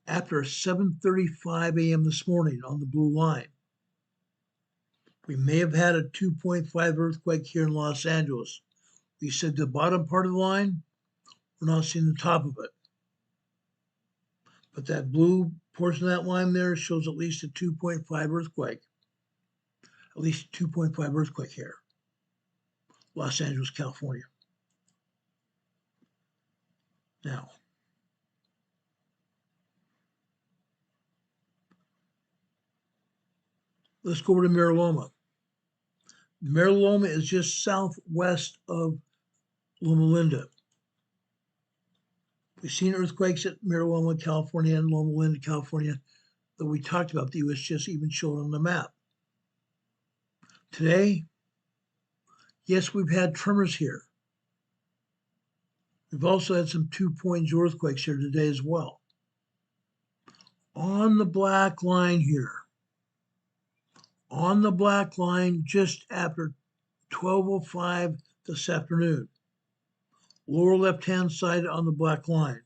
after 7:35 a.m. this morning on the blue line, we may have had a 2.5 earthquake here in Los Angeles. We said the bottom part of the line, we're not seeing the top of it. But that blue portion of that line there shows at least a 2.5 earthquake. At least a 2.5 earthquake here. Los Angeles, California. Now, let's go over to Mira Loma. Mira Loma is just southwest of Loma Linda. We've seen earthquakes at Mira Loma, California, and Loma Linda, California, that we talked about. The USGS even showed on the map. Today, yes, we've had tremors here. We've also had some 2.0 earthquakes here today as well. On the black line here, on the black line just after 12:05 this afternoon, lower left-hand side on the black line.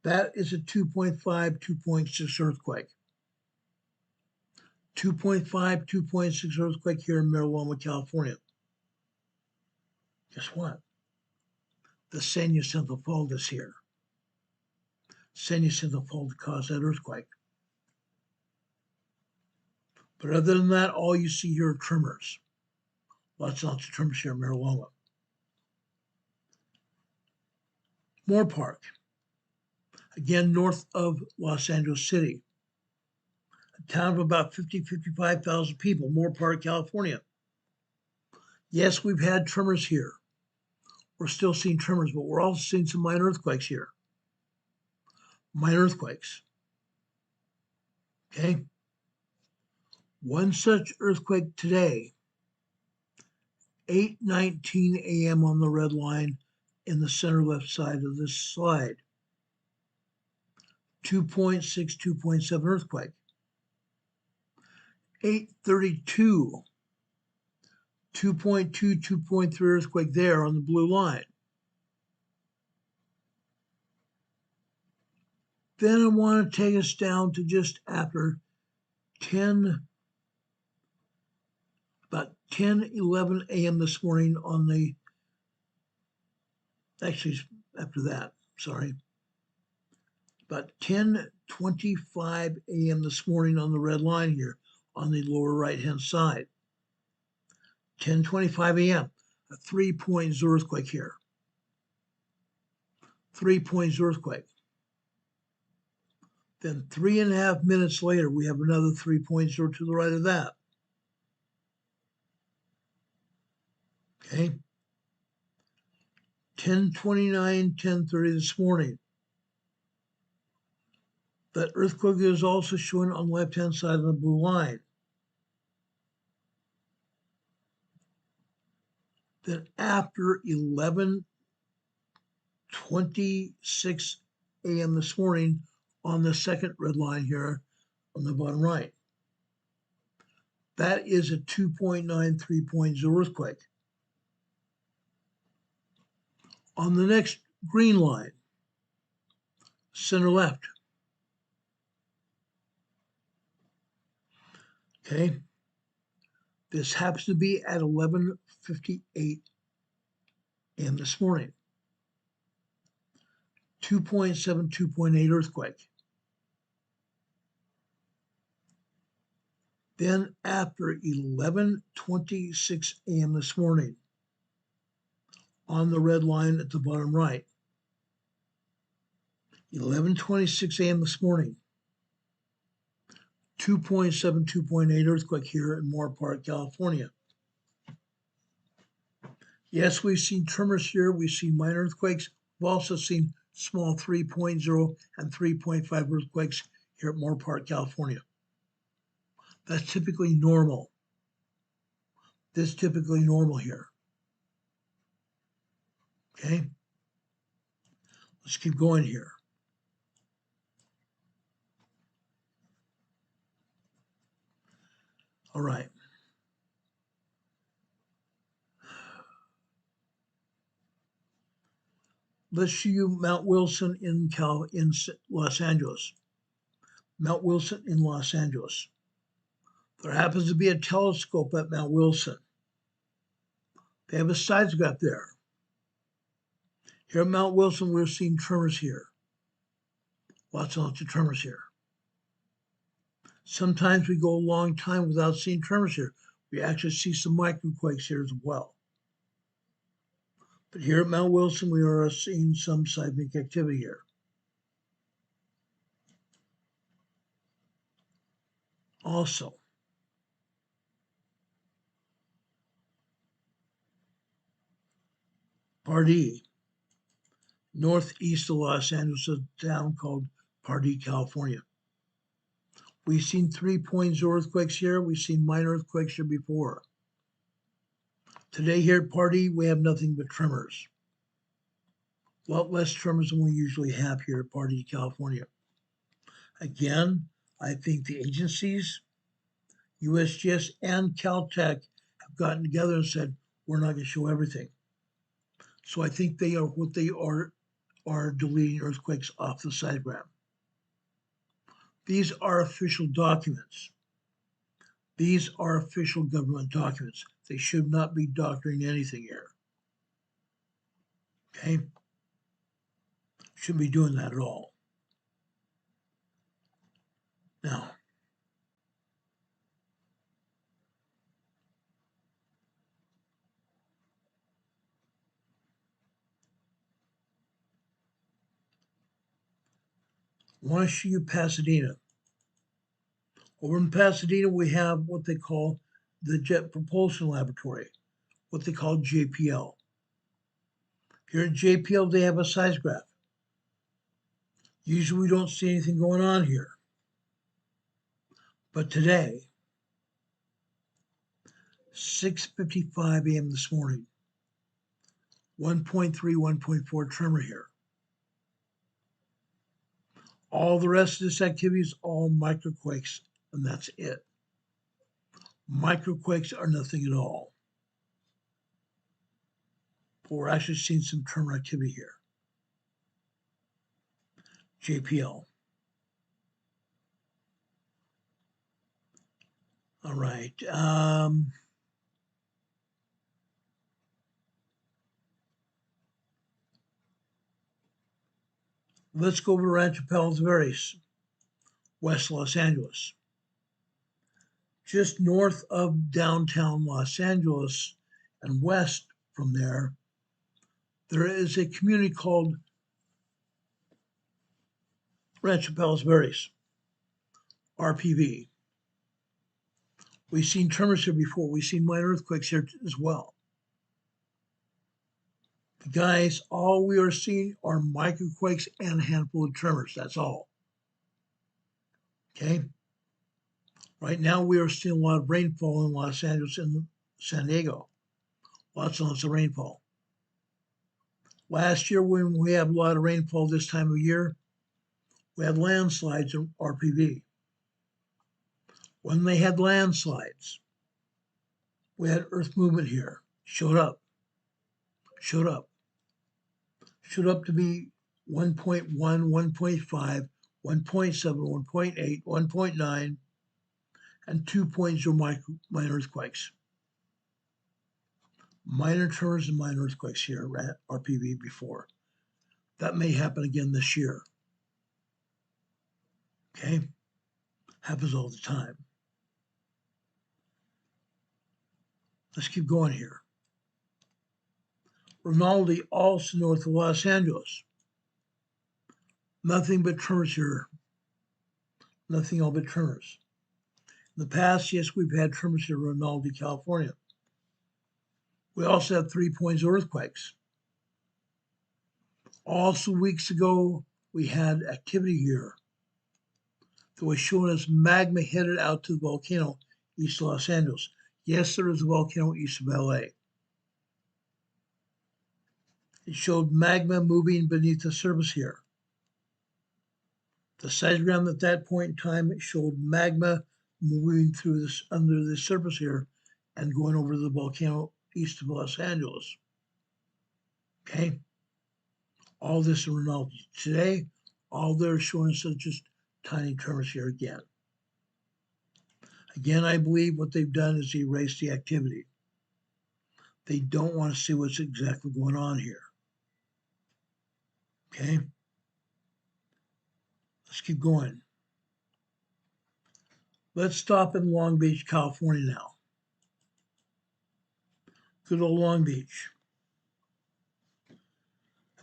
That is a 2.5, 2.6 earthquake. 2.5, 2.6 earthquake here in Mira Loma, California. Guess what? The San Jacinto Fault is here. San Jacinto Fault caused that earthquake. But other than that, all you see here are tremors. Lots and lots of tremors here in Mira Loma. Moore Park, again north of Los Angeles City, a town of about 55,000 people, Moore Park, California. Yes, we've had tremors here. We're still seeing tremors, but we're also seeing some minor earthquakes here. Minor earthquakes. Okay? One such earthquake today, 8:19 a.m. on the red line in the center left side of this slide. 2.6, 2.7 earthquake. 8:32, 2.2, 2.3 earthquake there on the blue line. Then I want to take us down to just after about 10:11 a.m. this morning on the, actually after that, sorry. About 10:25 a.m. this morning on the red line here on the lower right-hand side. 10:25 a.m., a 3.0 earthquake here. 3.0 earthquake. Then 3.5 minutes later, we have another 3.0 to the right of that. Okay. 10:29, 10:30 this morning. That earthquake is also shown on the left-hand side of the blue line. Then after 11:26 a.m. this morning on the second red line here on the bottom right. That is a 2.9, 3.0 earthquake. On the next green line, center left. Okay. This happens to be at 11:58 a.m. this morning. 2.7, 2.8 earthquake. Then after 11:26 a.m. this morning, on the red line at the bottom right, 11:26 a.m. this morning, 2.7, 2.8 earthquake here in Moore Park, California. Yes, we've seen tremors here. We've seen minor earthquakes. We've also seen small 3.0 and 3.5 earthquakes here at Moore Park, California. That's typically normal. This is typically normal here. Okay, let's keep going here. All right. Let's show you Mount Wilson in Los Angeles. Mount Wilson in Los Angeles. There happens to be a telescope at Mount Wilson. They have a seismograph there. Here at Mount Wilson, we're seeing tremors here. Lots and lots of tremors here. Sometimes we go a long time without seeing tremors here. We actually see some microquakes here as well. But here at Mount Wilson, we are seeing some seismic activity here. Also, Pardee, northeast of Los Angeles, a town called Pardee, California. We've seen 3.0 earthquakes here. We've seen minor earthquakes here before. Today here at Pardee, we have nothing but tremors. A lot less tremors than we usually have here at Pardee, California. Again, I think the agencies, USGS and Caltech, have gotten together and said, we're not going to show everything. So I think they are deleting earthquakes off the seismograph. These are official documents. These are official government documents. They should not be doctoring anything here. Okay? Shouldn't be doing that at all. Now, I want to show you Pasadena. Over in Pasadena, we have what they call the Jet Propulsion Laboratory, what they call JPL. Here at JPL, they have a seismograph. Usually we don't see anything going on here. But today, 6:55 a.m. this morning, 1.3, 1.4 tremor here. All the rest of this activity is all microquakes, and that's it. Microquakes are nothing at all. But we're actually seeing some tremor activity here. JPL. All right. Let's go over to Rancho Palos Verdes, West Los Angeles. Just north of downtown Los Angeles and west from there, there is a community called Rancho Palos Verdes, RPV. We've seen tremors here before. We've seen minor earthquakes here as well. Guys, all we are seeing are microquakes and a handful of tremors. That's all. Okay? Right now, we are seeing a lot of rainfall in Los Angeles and San Diego. Lots and lots of rainfall. Last year, when we had a lot of rainfall this time of year, we had landslides in RPV. When they had landslides, we had earth movement here. Showed up to be 1.1, 1.5, 1.7, 1.8, 1.9, and 2.0 minor earthquakes. Minor tremors and minor earthquakes here at RPV before. That may happen again this year. Okay? Happens all the time. Let's keep going here. Rinaldi, also north of Los Angeles. Nothing but tremors here. Nothing all but tremors. In the past, yes, we've had tremors here in Rinaldi, California. We also have 3.0 earthquakes. Also, weeks ago, we had activity here that was showing us magma headed out to the volcano east of Los Angeles. Yes, there is a volcano east of LA. It showed magma moving beneath the surface here. The seismogram at that point in time, it showed magma moving through this under the surface here and going over the volcano east of Los Angeles. Okay? All this in reality. Today, all they're showing us is just tiny tremors here again. Again, I believe what they've done is erase the activity. They don't want to see what's exactly going on here. Okay? Let's keep going. Let's stop in Long Beach, California now. Good old Long Beach.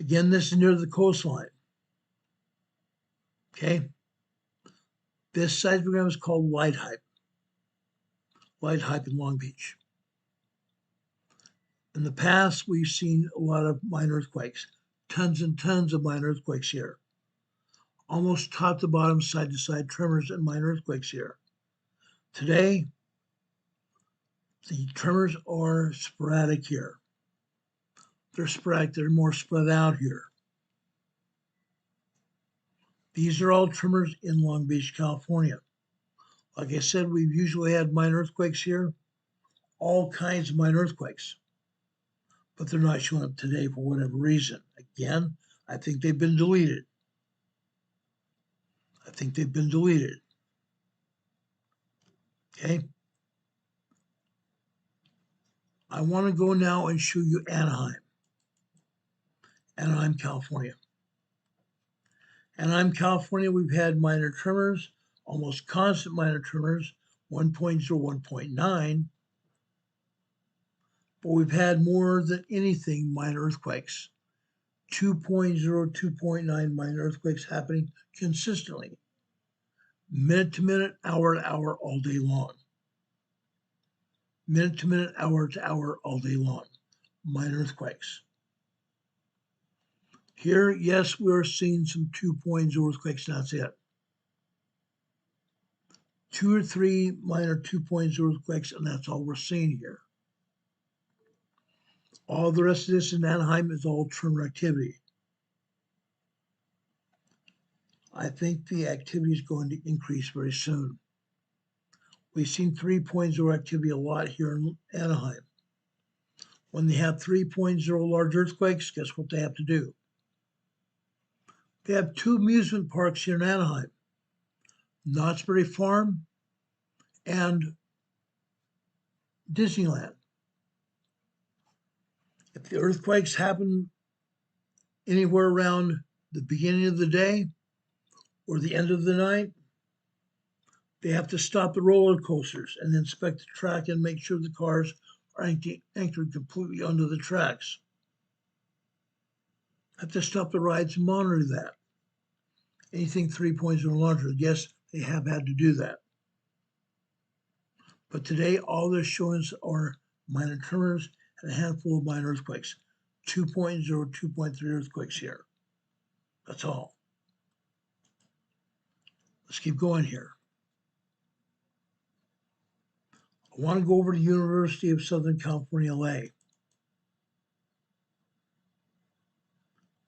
Again, this is near the coastline. Okay? This seismogram is called Light Hype. Light Hype in Long Beach. In the past, we've seen a lot of minor earthquakes. Tons and tons of minor earthquakes here. Almost top to bottom, side to side tremors and minor earthquakes here. Today, the tremors are sporadic here. They're sporadic, they're more spread out here. These are all tremors in Long Beach, California. Like I said, we've usually had minor earthquakes here, all kinds of minor earthquakes, but they're not showing up today for whatever reason. Again, I think they've been deleted. Okay. I want to go now and show you Anaheim, California. Anaheim, California, we've had minor tremors, almost constant minor tremors, 1.0, 1.9, but we've had more than anything minor earthquakes, 2.0, 2.9 minor earthquakes happening consistently, minute to minute, hour to hour, all day long. Minute to minute, hour to hour, all day long, minor earthquakes. Here, yes, we're seeing some 2.0 earthquakes, and that's it. 2 or 3 minor 2.0 earthquakes, and that's all we're seeing here. All the rest of this in Anaheim is all tremor activity. I think the activity is going to increase very soon. We've seen 3.0 activity a lot here in Anaheim. When they have 3.0 large earthquakes, guess what they have to do? They have 2 amusement parks here in Anaheim, Knott's Berry Farm and Disneyland. If the earthquakes happen anywhere around the beginning of the day or the end of the night, they have to stop the roller coasters and inspect the track and make sure the cars are anchored completely onto the tracks. Have to stop the rides and monitor that. Anything 3.0 or larger, yes, they have had to do that. But today, all they're showing us are minor tremors and a handful of minor earthquakes. 2.0, 2.3 earthquakes here. That's all. Let's keep going here. I want to go over to University of Southern California, LA.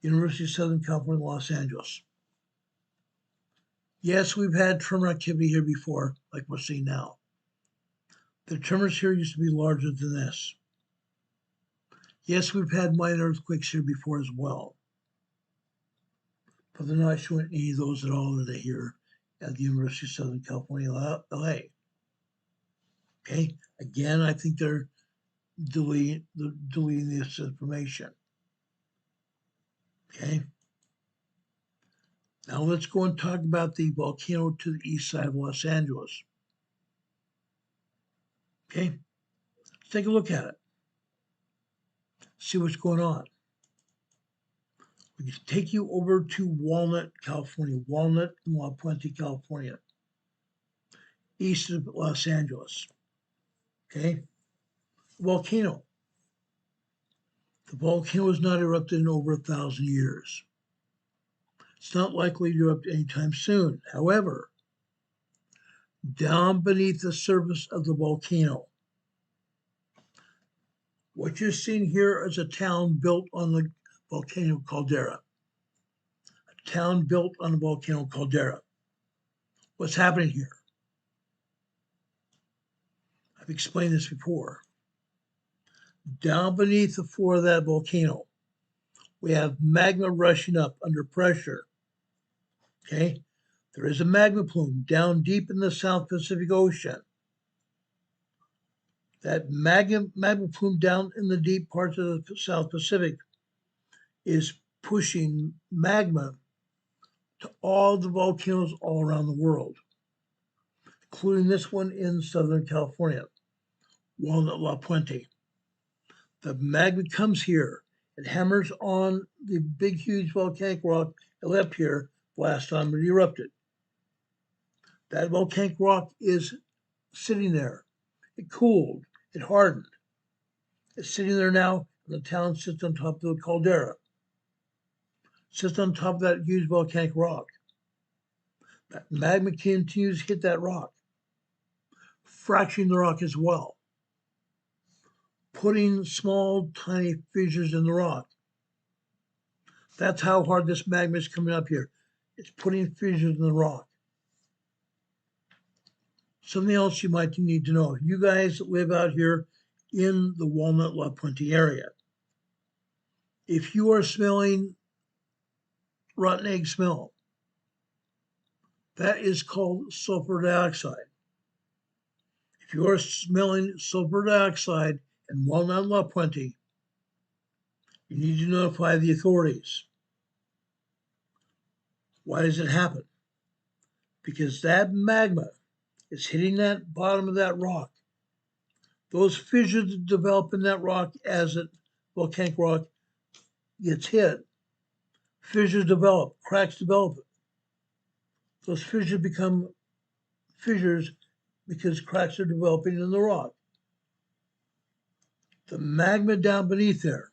University of Southern California, Los Angeles. Yes, we've had tremor activity here before, like we're seeing now. The tremors here used to be larger than this. Yes, we've had minor earthquakes here before as well, but they're not showing any of those at all that are here at the University of Southern California, LA. Okay, again, I think they're deleting this information. Okay, now let's go and talk about the volcano to the east side of Los Angeles. Okay, let's take a look at it. See what's going on. We can take you over to Walnut, California, Walnut and La Puente, California, east of Los Angeles. Okay, volcano. The volcano has not erupted in over 1,000 years. It's not likely to erupt anytime soon. However, down beneath the surface of the volcano, What you're seeing here is a town built on the volcano caldera. A town built on the volcano caldera. What's happening here? I've explained this before. Down beneath the floor of that volcano, we have magma rushing up under pressure. Okay? There is a magma plume down deep in the South Pacific Ocean. That magma plume down in the deep parts of the South Pacific is pushing magma to all the volcanoes all around the world, including this one in Southern California, Walnut La Puente. The magma comes here. It hammers on the big, huge volcanic rock that left here last time it erupted. That volcanic rock is sitting there. It cooled. It hardened. It's sitting there now, and the town sits on top of the caldera. Sits on top of that huge volcanic rock. That magma continues to hit that rock, fracturing the rock as well, putting small, tiny fissures in the rock. That's how hard this magma is coming up here. It's putting fissures in the rock. Something else you might need to know. You guys that live out here in the Walnut La Puente area, if you are smelling rotten egg smell, that is called sulfur dioxide. If you are smelling sulfur dioxide in Walnut La Puente, you need to notify the authorities. Why does it happen? Because that magma is hitting that bottom of that rock. Those fissures that develop in that rock as it volcanic rock gets hit, fissures develop, cracks develop. Those fissures become fissures because cracks are developing in the rock. The magma down beneath there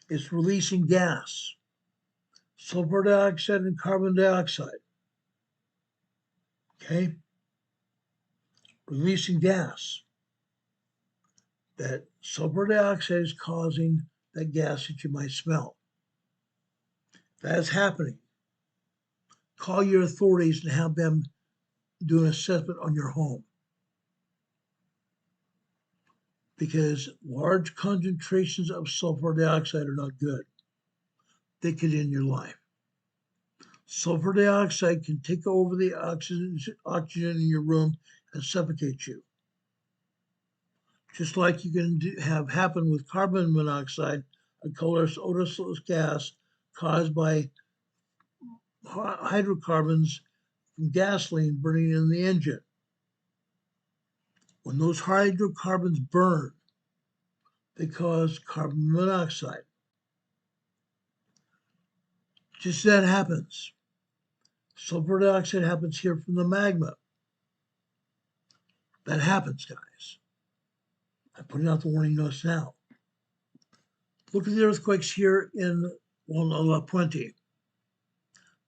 is releasing gas, sulfur dioxide and carbon dioxide. Okay? Releasing gas. That sulfur dioxide is causing that gas that you might smell. That is happening. Call your authorities and have them do an assessment on your home. Because large concentrations of sulfur dioxide are not good. They could end your life. Sulfur dioxide can take over the oxygen in your room and suffocate you. Just like you can have happen with carbon monoxide, a colorless, odorless gas caused by hydrocarbons from gasoline burning in the engine. When those hydrocarbons burn, they cause carbon monoxide. Just that happens. Sulfur dioxide happens here from the magma. That happens, guys. I'm putting out the warning notes now. Look at the earthquakes here in Walnut La Puente.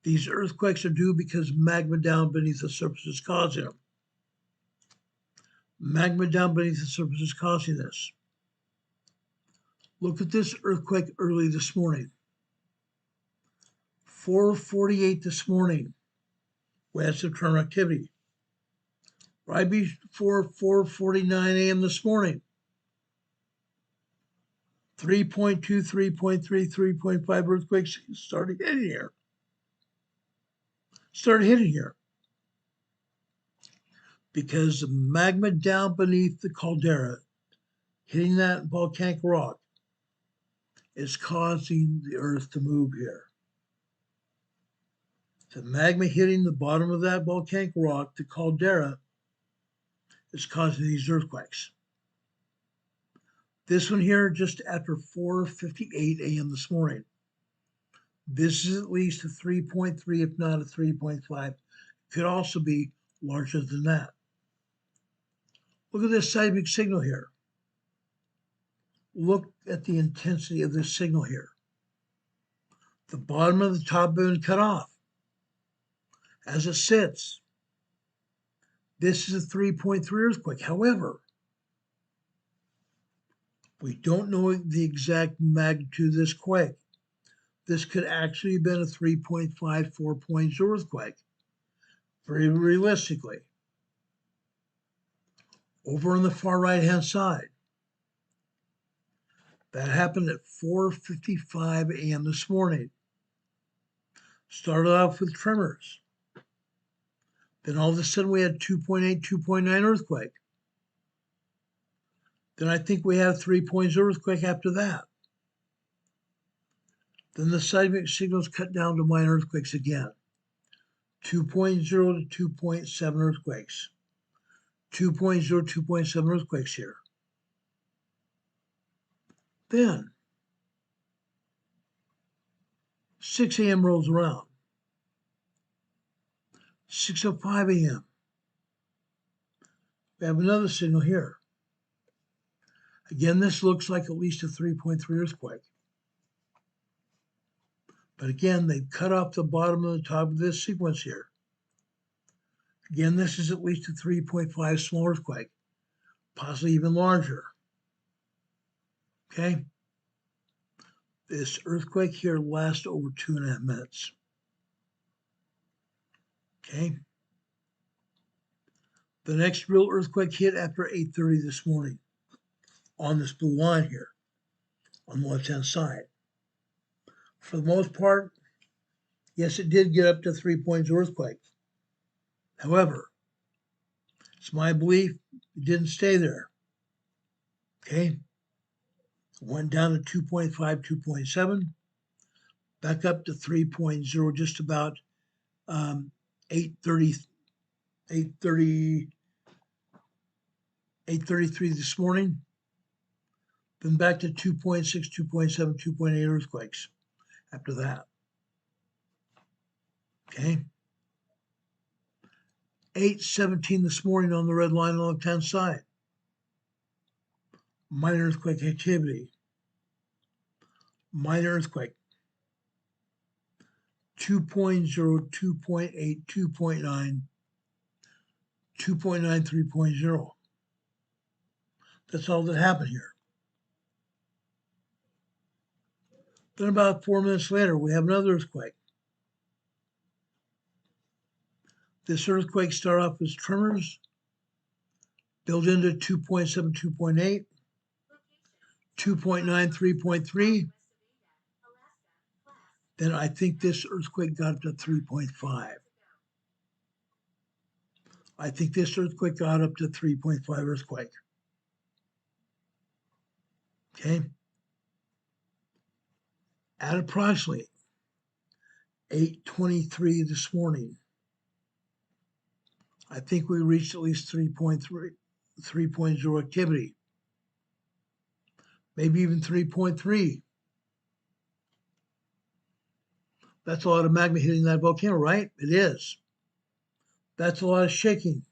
These earthquakes are due because magma down beneath the surface is causing them. Magma down beneath the surface is causing this. Look at this earthquake early this morning. 4:48 this morning, we had some tremor activity. Right before 4:49 a.m. this morning, 3.2, 3.3, 3.5 earthquakes started hitting here. Because the magma down beneath the caldera, hitting that volcanic rock, is causing the earth to move here. The magma hitting the bottom of that volcanic rock, the caldera, is causing these earthquakes. This one here just after 4:58 a.m. this morning. This is at least a 3.3, if not a 3.5. Could also be larger than that. Look at this seismic signal here. Look at the intensity of this signal here. The bottom of the top been cut off. As it sits, this is a 3.3 earthquake. However, We don't know the exact magnitude of this quake. This could actually have been a 3.5, 4 earthquake, very realistically. Over on the far right-hand side, that happened at 4:55 a.m. this morning. Started off with tremors. Then all of a sudden we had 2.8, 2.9 earthquake. Then I think we had a 3 earthquake after that. Then the seismic signals cut down to minor earthquakes again. 2.0 to 2.7 earthquakes. 2.0, 2.7 earthquakes here. Then 6 a.m. rolls around. 6:05 a.m. We have another signal here. Again, this looks like at least a 3.3 earthquake. But again, they cut off the bottom and the top of this sequence here. Again, this is at least a 3.5 small earthquake, possibly even larger. Okay? This earthquake here lasts over 2.5 minutes. Okay? The next real earthquake hit after 8:30 this morning on this blue line here on the left-hand side. For the most part, yes, it did get up to 3 earthquake. However, it's my belief it didn't stay there. Okay? It went down to 2.5, 2.7, back up to 3.0, just about 8:33 this morning. Then back to 2.6, 2.7, 2.8 earthquakes after that. Okay? 8:17 this morning on the red line on the left-hand side. Minor earthquake activity. Minor earthquake. 2.0, 2.8, 2.9, 2.9, 3.0. That's all that happened here. Then about 4 minutes later, we have another earthquake. This earthquake started off with tremors, built into 2.7, 2.8, 2.9, 3.3. Then I think this earthquake got up to 3.5. I think this earthquake got up to 3.5 earthquake. Okay? At approximately 8:23 this morning, I think we reached at least 3.0 activity. Maybe even 3.3. That's a lot of magma hitting that volcano, right? It is. That's a lot of shaking.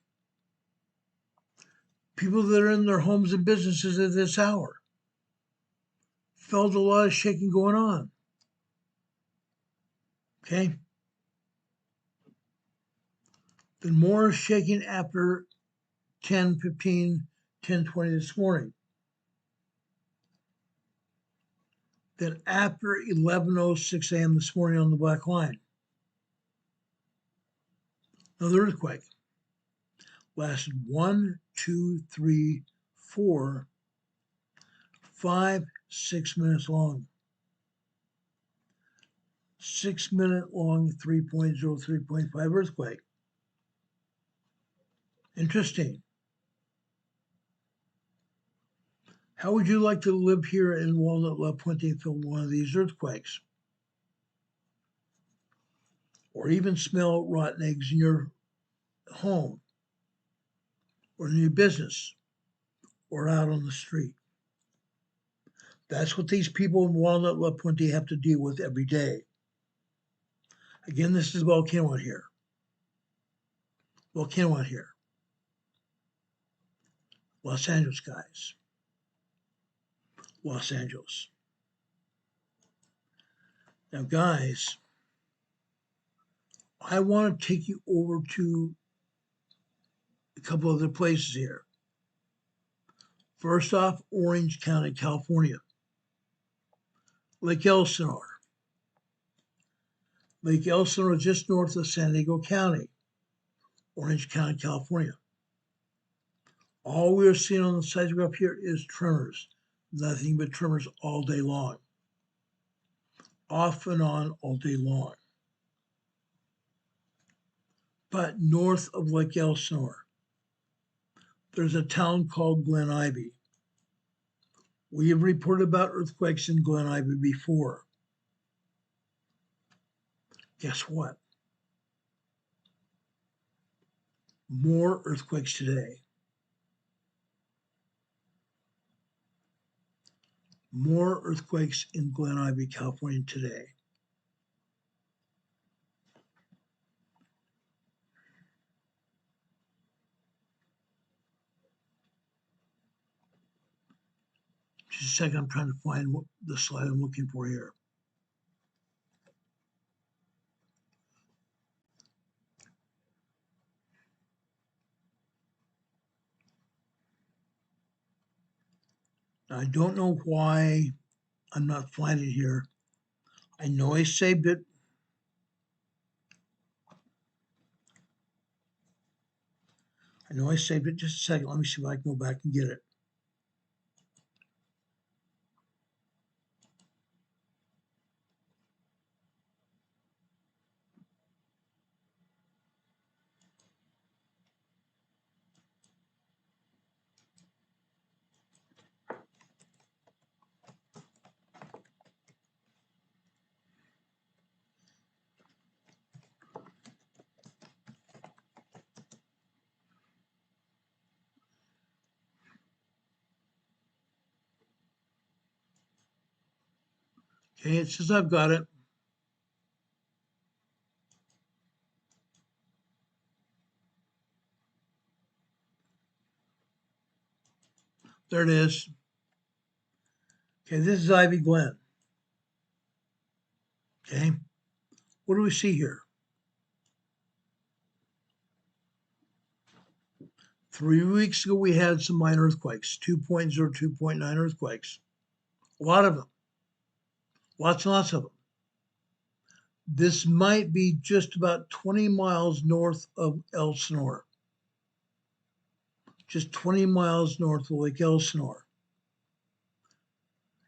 People that are in their homes and businesses at this hour felt a lot of shaking going on. Okay? Then more shaking after 10:15, 10:20 this morning. Then after 11:06 a.m. this morning on the black line. Another earthquake. Lasted 1, 2, 3, 4, 5, 6 minutes long. 6 minute long 3.0, 3.5 earthquake. Interesting. How would you like to live here in Walnut La Puente and feel one of these earthquakes? Or even smell rotten eggs in your home, or in your business, or out on the street? That's what these people in Walnut La Puente have to deal with every day. Again, this is a volcano out here. Volcano out here. Los Angeles, guys. Los Angeles. Now, guys, I want to take you over to a couple other places here. First off, Orange County, California. Lake Elsinore. Lake Elsinore is just north of San Diego County, Orange County, California. All we are seeing on the seismic up here is tremors. Nothing but tremors all day long. Off and on all day long. But north of Lake Elsinore, there's a town called Glen Ivy. We have reported about earthquakes in Glen Ivy before. Guess what? More earthquakes today. More earthquakes in Glen Ivy, California today. Just a second, I'm trying to find the slide I'm looking for here. I don't know why I'm not finding it here. I know I saved it. Just a second. Let me see if I can go back and get it. Okay, it says I've got it. There it is. Okay, this is Ivy Glen. Okay, what do we see here? 3 weeks ago, we had some minor earthquakes, 2.0, 2.9 earthquakes. A lot of them. Lots and lots of them. This might be just about 20 miles north of Elsinore. Just 20 miles north of Lake Elsinore.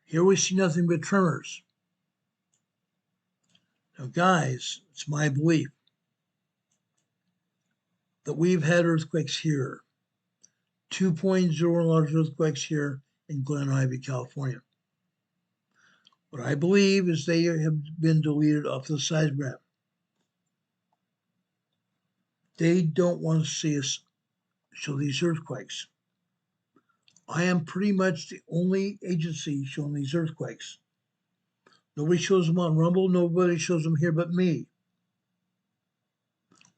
Here we see nothing but tremors. Now, guys, it's my belief that we've had earthquakes here. 2.0 large earthquakes here in Glen Ivy, California. What I believe is they have been deleted off the seismograph. They don't want to see us show these earthquakes. I am pretty much the only agency showing these earthquakes. Nobody shows them on Rumble, nobody shows them here but me.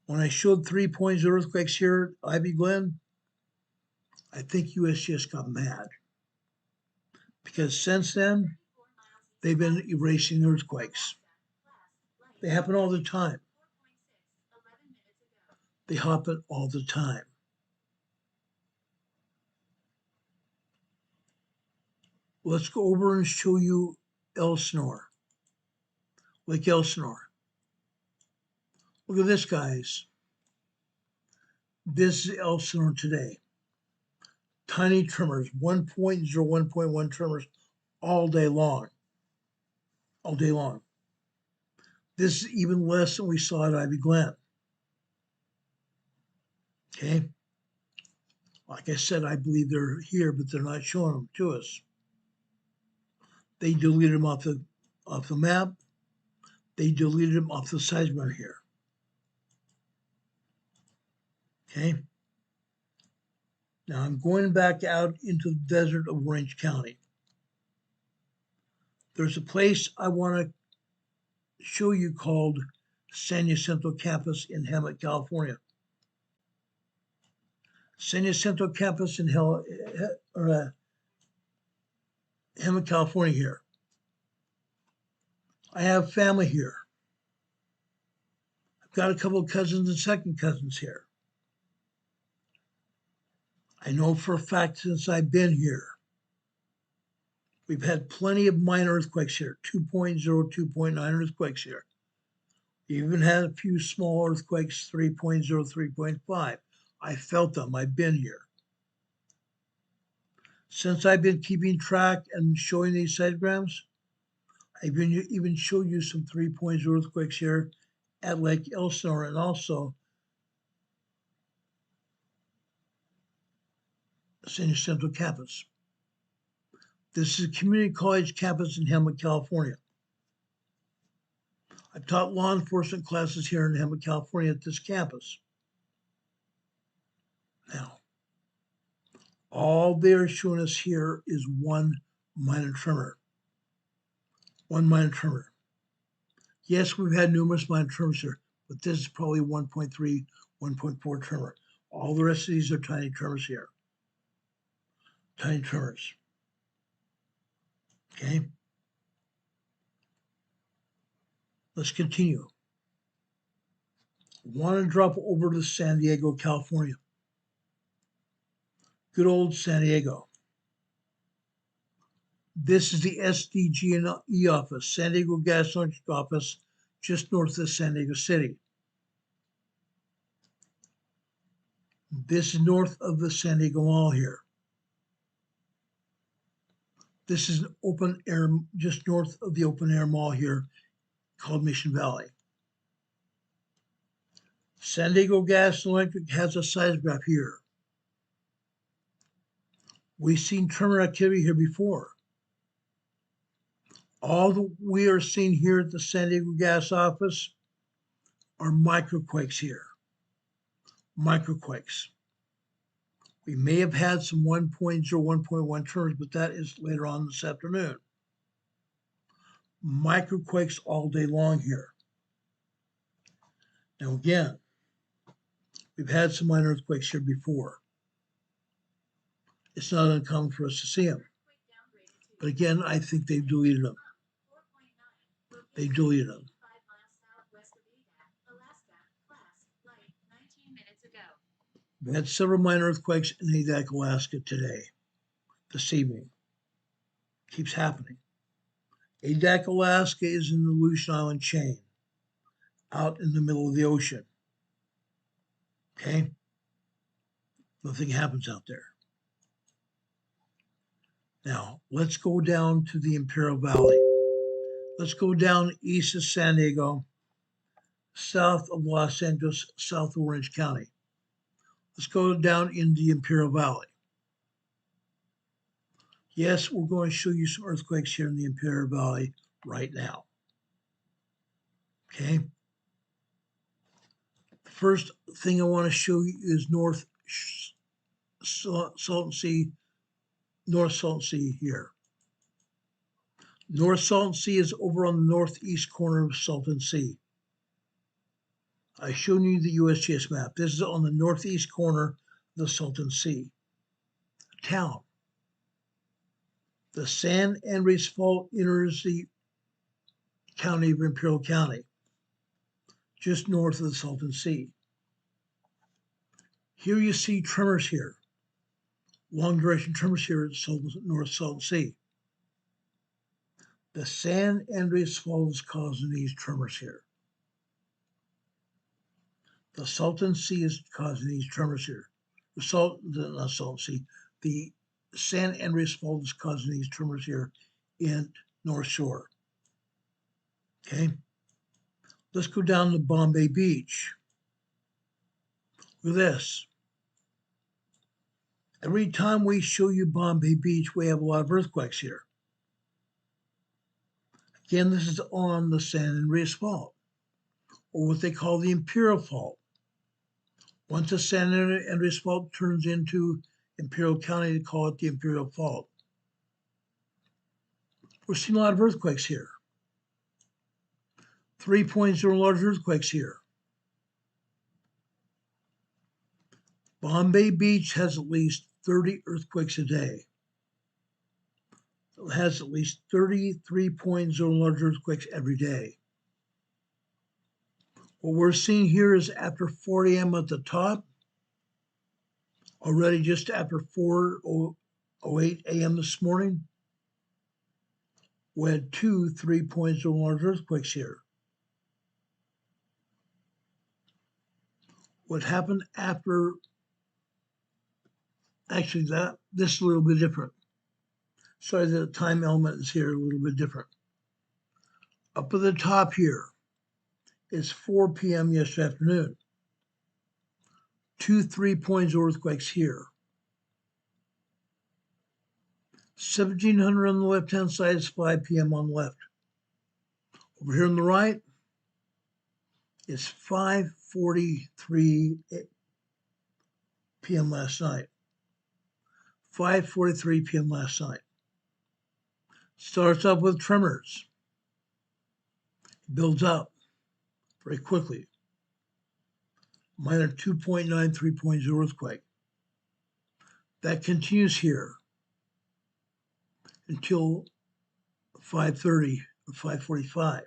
When I showed 3.0 earthquakes here at Ivy Glen, I think USGS got mad. Because since then, they've been erasing earthquakes. They happen all the time. They happen all the time. Let's go over and show you Elsinore, Lake Elsinore. Look at this, guys. This is Elsinore today. Tiny tremors, 1.0, 1.1 tremors all day long. All day long. This is even less than we saw at Ivy Glen. Okay? Like I said, I believe they're here, but they're not showing them to us. They deleted them off the map. They deleted them off the seismograph here. Okay? Now I'm going back out into the desert of Orange County. There's a place I want to show you called San Jacinto Campus in Hemet, California. San Jacinto Campus in Hemet, California here. I have family here. I've got a couple of cousins and second cousins here. I know for a fact since I've been here, we've had plenty of minor earthquakes here, 2.0, 2.9 earthquakes here. We even had a few small earthquakes, 3.0, 3.5. I felt them, I've been here. Since I've been keeping track and showing these diagrams, I've even showed you some 3.0 earthquakes here at Lake Elsinore and also Senior Central Campus. This is a community college campus in Helmut, California. I've taught law enforcement classes here in Helmut, California at this campus. Now, all they're showing us here is one minor tremor. One minor tremor. Yes, we've had numerous minor tremors here, but this is probably 1.3, 1.4 tremor. All the rest of these are tiny tremors here. Tiny tremors. Okay? Let's continue. Want to drop over to San Diego, California. Good old San Diego. This is the SDG&E office, San Diego Gas Electric office, just north of San Diego City. This is north of the San Diego Mall here. This is an open air, just north of the open air mall here called Mission Valley. San Diego Gas and Electric has a seismograph here. We've seen tremor activity here before. All that we are seeing here at the San Diego Gas office are microquakes here. Microquakes. We may have had some 1.0, 1.1 tremors, but that is later on this afternoon. Microquakes all day long here. Now again, we've had some minor earthquakes here before. It's not uncommon for us to see them. But again, I think they've deleted them. They deleted them. We had several minor earthquakes in Aveyah, Alaska today, this evening. Keeps happening. Aveyah, Alaska is in the Aleutian Island chain, out in the middle of the ocean. Okay? Nothing happens out there. Now, let's go down to the Imperial Valley. Let's go down east of San Diego, south of Los Angeles, south of Orange County. Let's go down in the Imperial Valley. Yes, we're going to show you some earthquakes here in the Imperial Valley right now. Okay? The first thing I want to show you is North Salton Sea here. North Salton Sea is over on the northeast corner of Salton Sea. I've shown you the USGS map. This is on the northeast corner of the Salton Sea. Town. The San Andreas Fault enters the county of Imperial County, just north of the Salton Sea. Here you see tremors here. Long duration tremors here at North Salton Sea. The San Andreas Fault is causing these tremors here. The Salton Sea is causing these tremors here. The San Andreas Fault is causing these tremors here in North Shore. Okay, let's go down to Bombay Beach. Look at this. Every time we show you Bombay Beach, we have a lot of earthquakes here. Again, this is on the San Andreas Fault, or what they call the Imperial Fault. Once the San Andreas Fault turns into Imperial County, they call it the Imperial Fault. We're seeing a lot of earthquakes here. 3.0 large earthquakes here. Bombay Beach has at least 30 earthquakes a day. It has at least 33.0 large earthquakes every day. What we're seeing here is after 4 a.m. at the top, Already just after 4:08 a.m. this morning, we had 2 3.0 large earthquakes here. What happened after, actually this is a little bit different. Sorry, the time element is here a little bit different. Up at the top here is 4 p.m. yesterday afternoon. 2 3.0 earthquakes here. 1700 on the left-hand side is 5 p.m. on the left. Over here on the right is 5:43 p.m. last night. 5:43 p.m. last night. Starts up with tremors. Builds up very quickly. Minor 2.9 3.0 earthquake. That continues here until 5:30 or 5:45.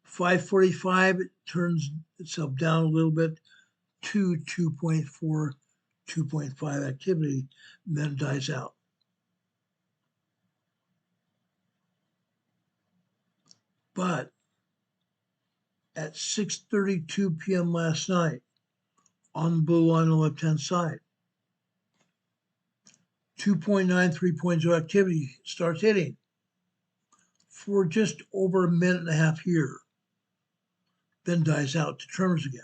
5:45, it turns itself down a little bit to 2.4, 2.5 activity, and then it dies out. But at 6:32 p.m. last night, on the blue line on the left-hand side, 2.9, 3.0 activity starts hitting for just over a minute and a half here, then dies out to tremors again.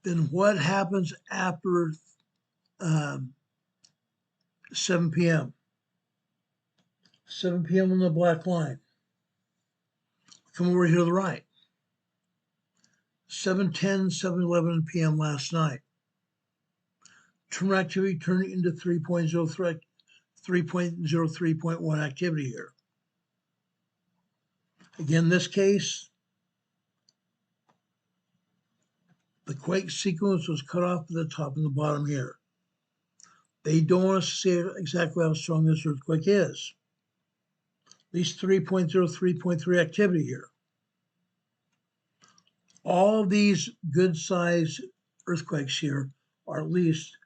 Then what happens after 7 p.m.? 7 p.m. on the black line. Come over here to the right. 7:10, 7:11 p.m. last night. Tremor activity turned into 3.03, 3.03.1 activity here. Again, this case, the quake sequence was cut off at the top and the bottom here. They don't want us to say exactly how strong this earthquake is. At least 3.0, 3.3 activity here. All these good sized earthquakes here are at least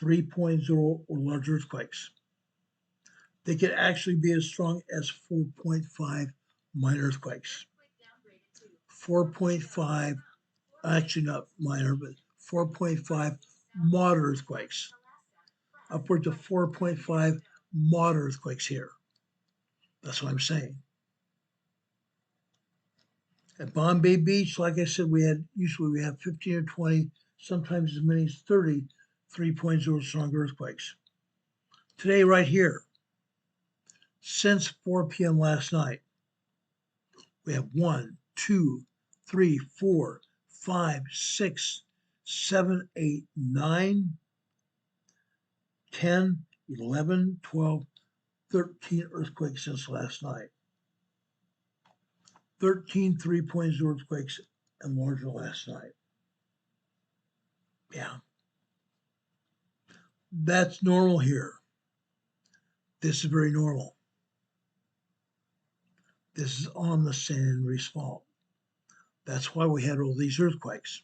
3.0 or larger earthquakes. They could actually be as strong as 4.5 minor earthquakes. 4.5, actually not minor, but 4.5 moderate earthquakes. Upwards of 4.5 moderate earthquakes here. That's what I'm saying. At Bombay Beach, like I said, usually we have 15 or 20, sometimes as many as 30 3.0 strong earthquakes. Today, right here, since 4 p.m. last night, we have 1, 2, 3, 4, 5, 6, 7, 8, 9, 10, 11, 12, 13 earthquakes since last night. 13 3.0 earthquakes and larger last night. Yeah. That's normal here. This is very normal. This is on the San Andreas Fault. That's why we had all these earthquakes.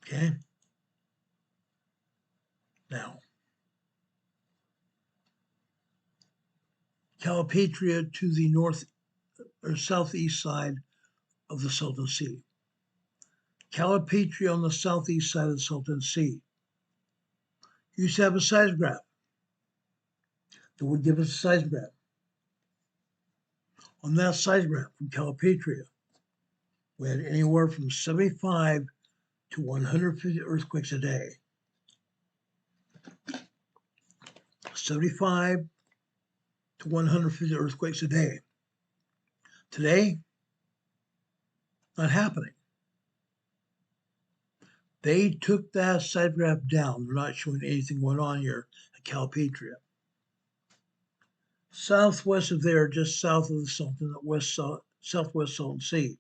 Okay? Now, Calipatria to the north or southeast side of the Salton Sea. Calipatria on the southeast side of the Salton Sea used to have a seismograph that would give us a seismograph. On that seismograph from Calipatria, we had anywhere from 75 to 150 earthquakes a day. 75 to 150 earthquakes a day. Today, not happening. They took that seismograph down. They're not showing anything going on here at Calipatria. Southwest of there, just south of the Salton, southwest Salton Sea,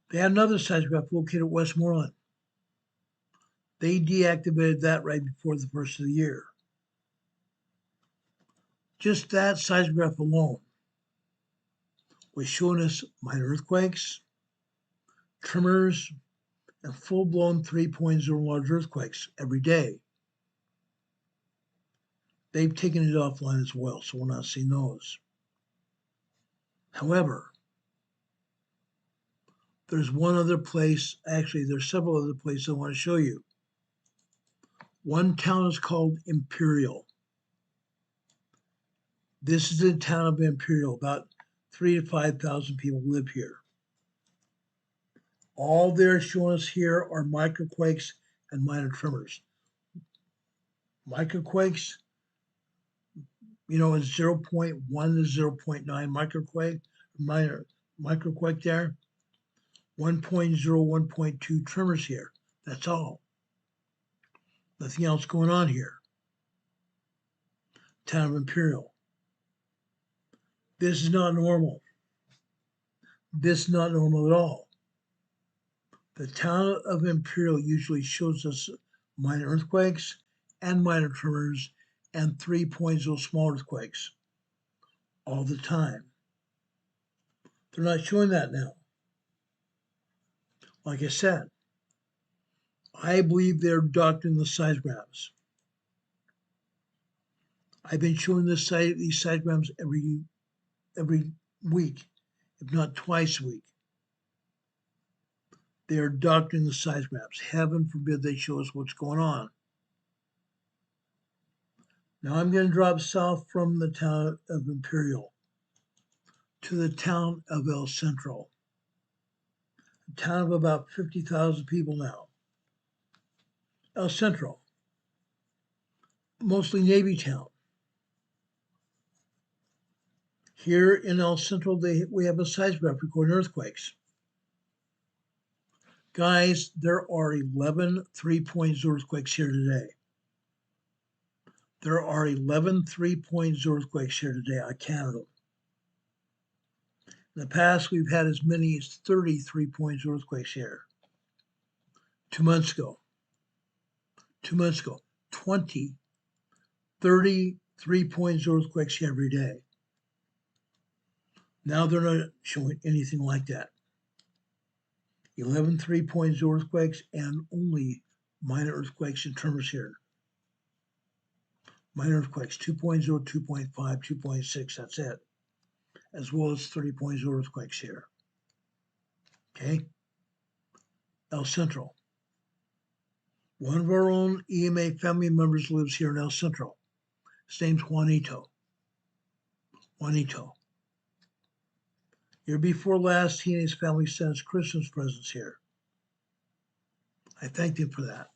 they had another seismograph located at Westmoreland. They deactivated that right before the first of the year. Just that seismograph alone was showing us minor earthquakes, tremors, and full-blown 3.0 large earthquakes every day. They've taken it offline as well, so we're not seeing those. However, there's one other place, actually there's several other places I want to show you. One town is called Imperial. This is the town of Imperial. About 3,000 to 5,000 people live here. All they're showing us here are microquakes and minor tremors. Microquakes, is 0.1 to 0.9 microquake, minor microquake there. 1.0, 1.2 tremors here. That's all. Nothing else going on here. Town of Imperial. This is not normal. This is not normal at all. The town of Imperial usually shows us minor earthquakes and minor tremors and 3.0 small earthquakes all the time. They're not showing that now. Like I said, I believe they're doctoring the seismographs. I've been showing these seismographs every week, if not twice a week. They are doctoring the seismographs. Heaven forbid they show us what's going on. Now I'm going to drop south from the town of Imperial to the town of El Centro, a town of about 50,000 people now. El Centro, mostly Navy town. Here in El Centro, we have a seismograph recording earthquakes. Guys, there are 11 3.0 earthquakes here today. There are 11 3.0 earthquakes here today. I counted them. In the past, we've had as many as 30 3.0 earthquakes here. 2 months ago, 20, 30 3.0 earthquakes every day. Now they're not showing anything like that. 11 3.0 earthquakes and only minor earthquakes and tremors here. Minor earthquakes, 2.0, 2.5, 2.6, that's it. As well as 3.0 earthquakes here. Okay? El Centro. One of our own EMA family members lives here in El Centro. His name's Juanito. Juanito. Year before last, he and his family sent us Christmas presents here. I thanked him for that.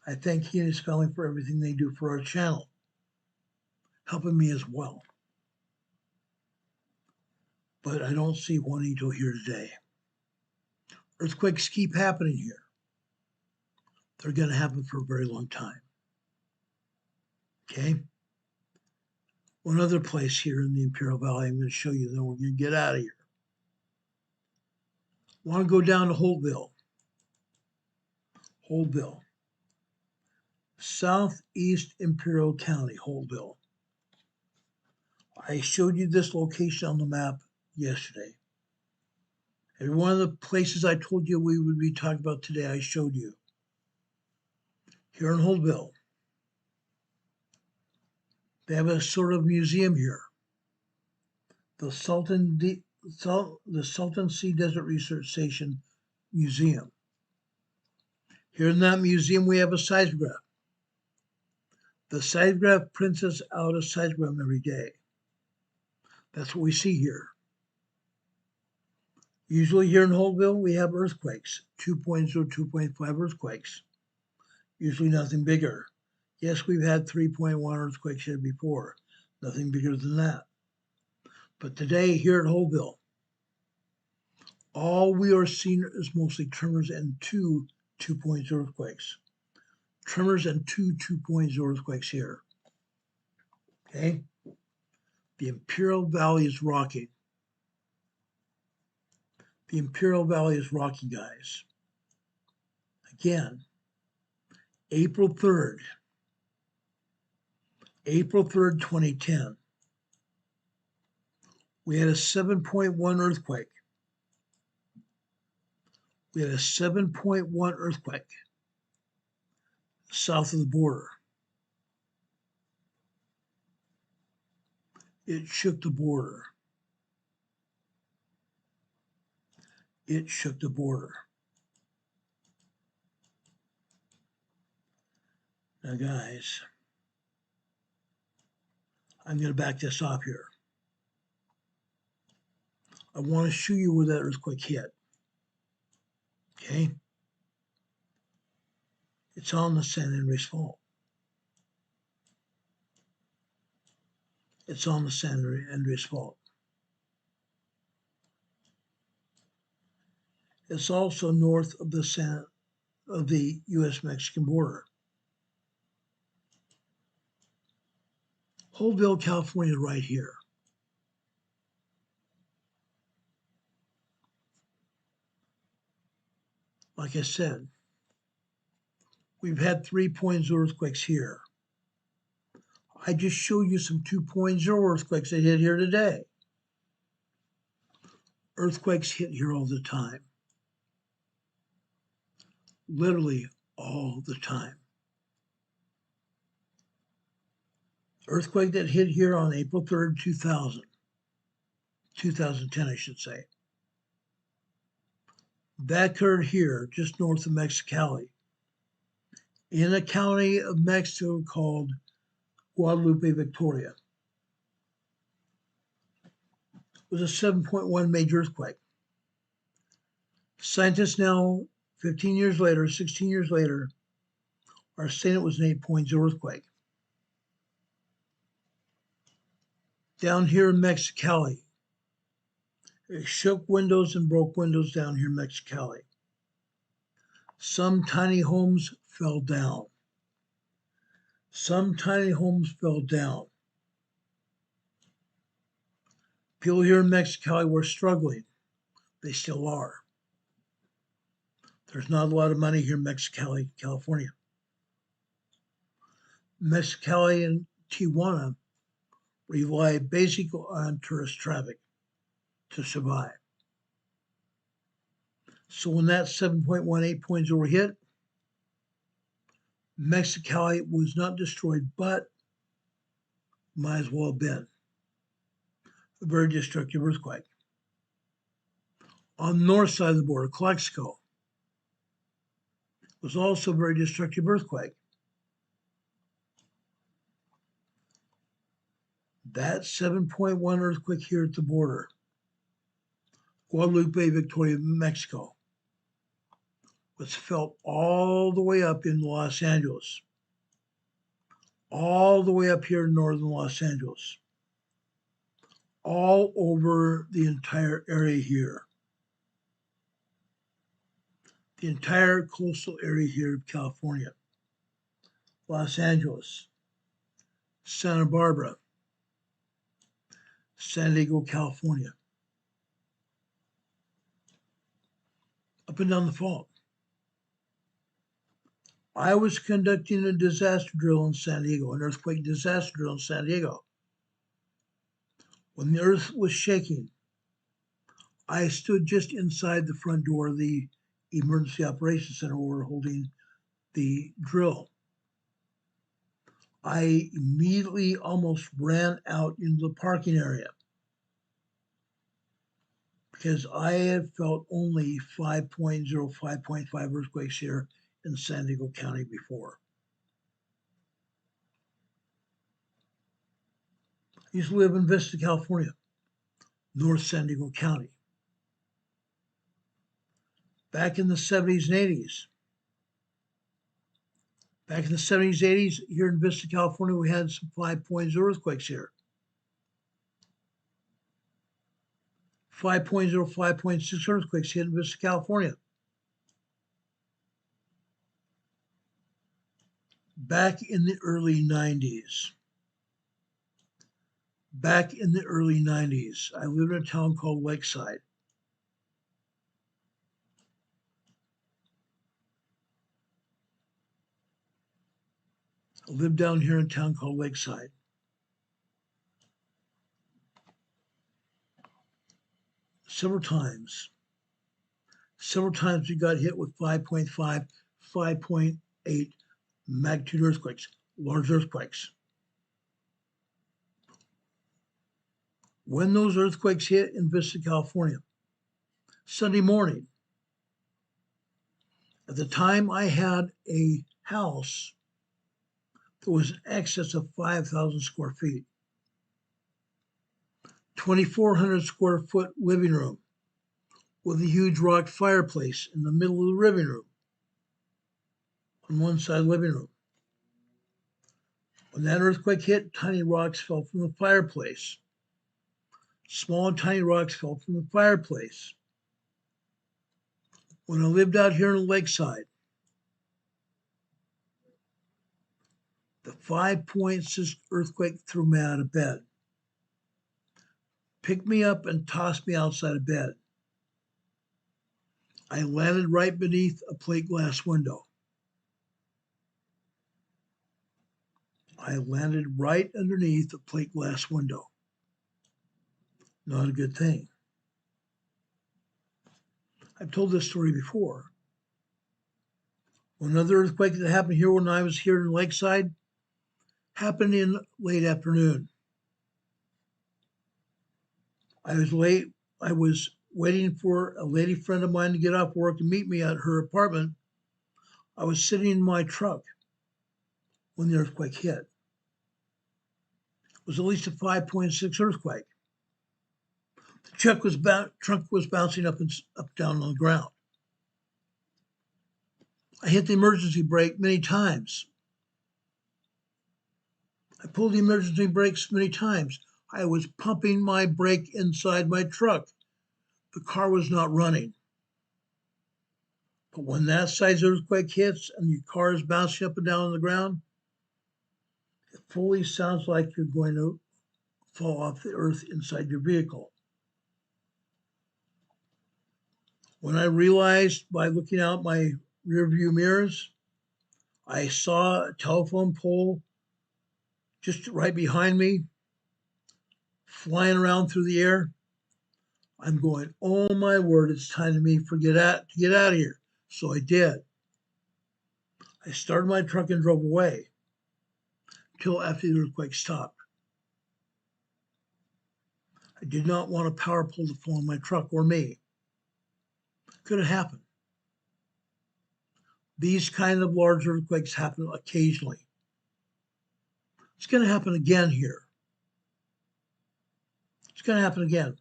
I thank he and his family for everything they do for our channel, helping me as well. But I don't see Juanito here today. Earthquakes keep happening here. They're going to happen for a very long time. Okay? One other place here in the Imperial Valley I'm going to show you, then we're going to get out of here. I want to go down to Holtville. Holtville. Southeast Imperial County, Holtville. I showed you this location on the map yesterday. Every one of the places I told you we would be talking about today, I showed you. Here in Holtville, they have a sort of museum here. The Salton Sea Desert Research Station Museum. Here in that museum, we have a seismograph. The seismograph prints us out a seismogram every day. That's what we see here. Usually here in Holtville, we have earthquakes, 2.0, 2.5 earthquakes. Usually nothing bigger. Yes, we've had 3.1 earthquakes here before. Nothing bigger than that. But today, here at Holtville, all we are seeing is mostly tremors and 2 2.0 earthquakes. Tremors and 2 2.0 earthquakes here. Okay? The Imperial Valley is rocking. The Imperial Valley is rocking, guys. Again, April 3rd, 2010. We had a 7.1 earthquake. We had a 7.1 earthquake south of the border. It shook the border. It shook the border. Now, guys, I'm going to back this off here. I want to show you where that earthquake hit. Okay? It's on the San Andreas Fault. It's on the San Andreas Fault. It's also north of the U.S.-Mexican border. Holtville, California, right here. Like I said, we've had 3.0 earthquakes here. I just showed you some 2.0 earthquakes that hit here today. Earthquakes hit here all the time. Literally all the time. Earthquake that hit here on April 3rd, 2010, I should say. That occurred here, just north of Mexicali, in a county of Mexico called Guadalupe, Victoria. It was a 7.1 major earthquake. Scientists now, 15 years later, 16 years later, are saying it was an 8.0 earthquake. Down here in Mexicali, it shook windows and broke windows down here in Mexicali. Some tiny homes fell down. Some tiny homes fell down. People here in Mexicali were struggling. They still are. There's not a lot of money here in Mexicali, California. Mexicali and Tijuana rely basically on tourist traffic to survive. So when that 7.1, 8.0 hit, Mexicali was not destroyed, but might as well have been a very destructive earthquake. On the north side of the border, Calexico was also a very destructive earthquake. That 7.1 earthquake here at the border, Guadalupe, Victoria, Mexico, was felt all the way up in Los Angeles, all the way up here in northern Los Angeles, all over the entire area here. The entire coastal area here of California, Los Angeles, Santa Barbara, San Diego, California, up and down the fault. I was conducting a disaster drill in San Diego, an earthquake disaster drill in San Diego. When the earth was shaking, I stood just inside the front door of the Emergency Operations Center where we're holding the drill. I immediately almost ran out into the parking area because I had felt only 5.0, 5.5 earthquakes here in San Diego County before. I used to live in Vista, California, North San Diego County. Back in the 70s and 80s. Back in the 70s, 80s, here in Vista, California, we had some 5.0 earthquakes here. 5.0, 5.6 earthquakes here in Vista, California. Back in the early 90s. Back in the early 90s, I lived in a town called Lakeside. I lived down here in a town called Lakeside. several times. Several times we got hit with 5.5, 5.8 magnitude earthquakes, large earthquakes. When those earthquakes hit in Vista, California, Sunday morning, at the time I had a house that was in excess of 5,000 square feet, 2,400 square foot living room with a huge rock fireplace in the middle of the living room, on one side of the living room. When that earthquake hit, tiny rocks fell from the fireplace. Small and tiny rocks fell from the fireplace. When I lived out here in the lakeside, the 5.6 earthquake threw me out of bed, picked me up and tossed me outside of bed. I landed right beneath a plate glass window. I landed right underneath a plate glass window. Not a good thing. I've told this story before. Another earthquake that happened here when I was here in Lakeside happened in late afternoon. I was late. I was waiting for a lady friend of mine to get off work and meet me at her apartment. I was sitting in my truck when the earthquake hit. It was at least a 5.6 earthquake. The trunk was bouncing up and down on the ground. I hit the emergency brake many times. I pulled the emergency brakes many times. I was pumping my brake inside my truck. The car was not running. But when that size earthquake hits and your car is bouncing up and down on the ground, it fully sounds like you're going to fall off the earth inside your vehicle. When I realized by looking out my rearview mirrors, I saw a telephone pole just right behind me, flying around through the air. I'm going, oh my word, it's time to get out of here. So I did. I started my truck and drove away until after the earthquake stopped. I did not want a power pole to fall on my truck or me. Could have happened. These kind of large earthquakes happen occasionally. It's going to happen again here. It's going to happen again.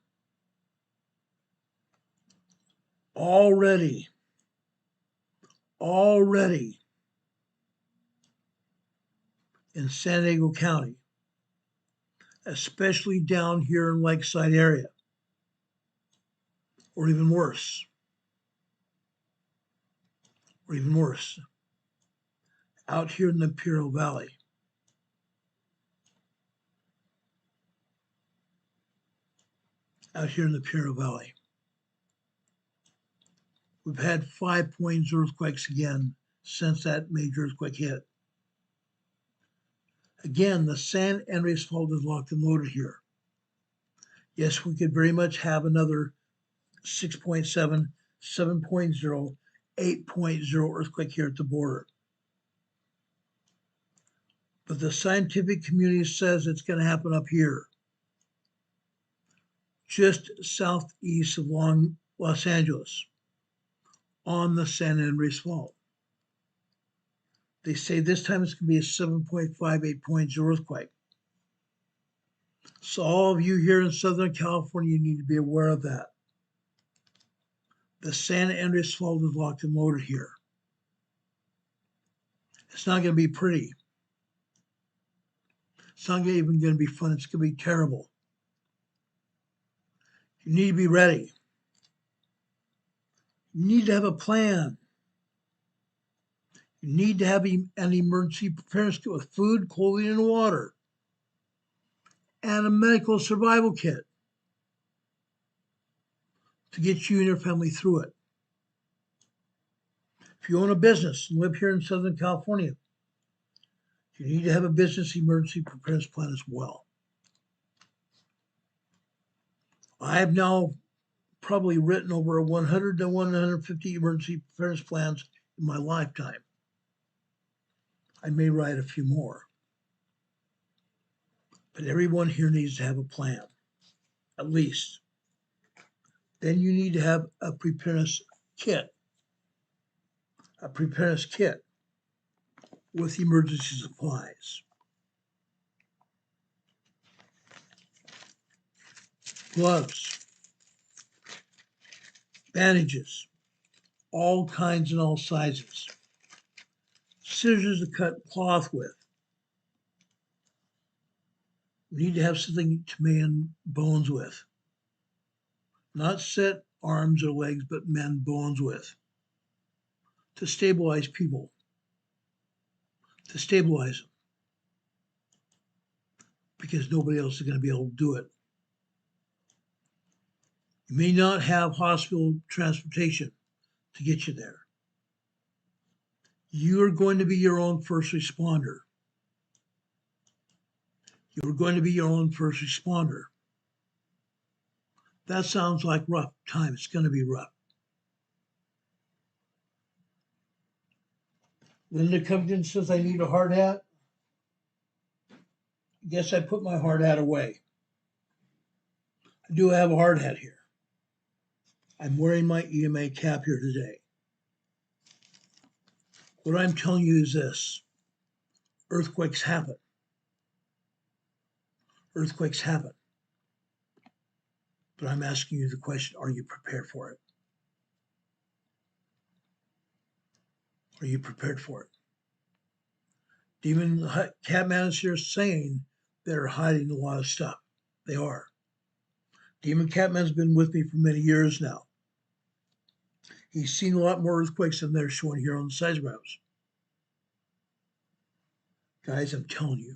Already, in San Diego County, especially down here in Lakeside area, or even worse, out here in the Imperial Valley. We've had 5 earthquakes again since that major earthquake hit. Again, the San Andreas Fault is locked and loaded here. Yes, we could very much have another 6.7, 7.0, 8.0 earthquake here at the border. But the scientific community says it's going to happen up here, just southeast of Los Angeles, on the San Andreas Fault. They say this time it's going to be a 7.5, 8.0 earthquake. So all of you here in Southern California, you need to be aware of that. The San Andreas Fault is locked and loaded here. It's not going to be pretty. It's not even going to be fun. It's going to be terrible. You need to be ready. You need to have a plan. You need to have an emergency preparedness kit with food, clothing, and water, and a medical survival kit to get you and your family through it. If you own a business and live here in Southern California, you need to have a business emergency preparedness plan as well. I have now probably written over 100 to 150 emergency preparedness plans in my lifetime. I may write a few more. But everyone here needs to have a plan, at least. Then you need to have a preparedness kit. A preparedness kit with emergency supplies. Gloves, bandages, all kinds and all sizes. Scissors to cut cloth with. We need to have something to mend bones with. Not set arms or legs, but mend bones with. To stabilize people. To stabilize them. Because nobody else is going to be able to do it. You may not have hospital transportation to get you there. You are going to be your own first responder. You're going to be your own first responder. That sounds like rough time. It's going to be rough. Linda Covington says I need a hard hat. I guess I put my hard hat away. I do have a hard hat here. I'm wearing my EMA cap here today. What I'm telling you is this. Earthquakes happen. Earthquakes happen. But I'm asking you the question, are you prepared for it? Are you prepared for it? Demon Catman is here saying they're hiding a lot of stuff. They are. Demon Catman's been with me for many years now. He's seen a lot more earthquakes than they're showing here on the seismographs. Guys, I'm telling you,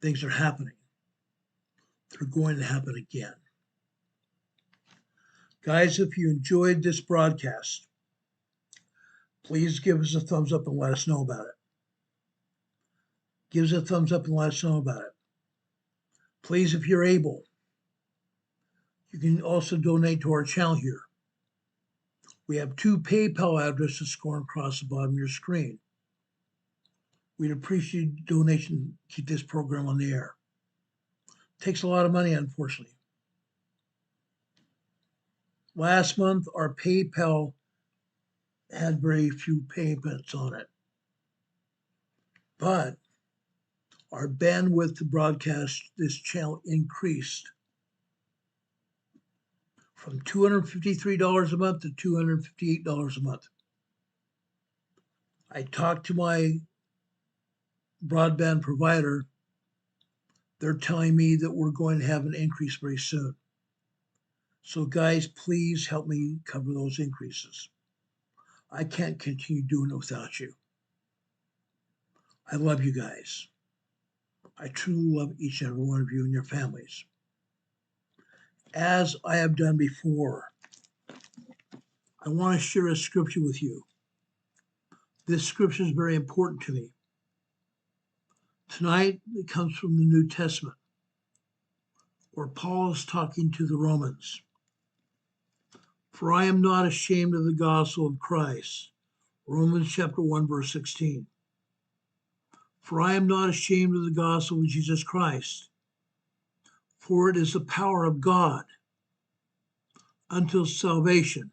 things are happening. They're going to happen again. Guys, if you enjoyed this broadcast, please give us a thumbs up and let us know about it. Give us a thumbs up and let us know about it. Please, if you're able, you can also donate to our channel here. We have 2 PayPal addresses scrolling across the bottom of your screen. We'd appreciate a donation to keep this program on the air. It takes a lot of money, unfortunately. Last month, our PayPal had very few payments on it. But our bandwidth to broadcast this channel increased from $253 a month to $258 a month. I talked to my broadband provider. They're telling me that we're going to have an increase very soon. So guys, please help me cover those increases. I can't continue doing it without you. I love you guys. I truly love each and every one of you and your families. As I have done before, I want to share a scripture with you. This scripture is very important to me. Tonight, it comes from the New Testament, where Paul is talking to the Romans. For I am not ashamed of the gospel of Christ. Romans chapter 1, verse 16. For I am not ashamed of the gospel of Jesus Christ, for it is the power of God unto salvation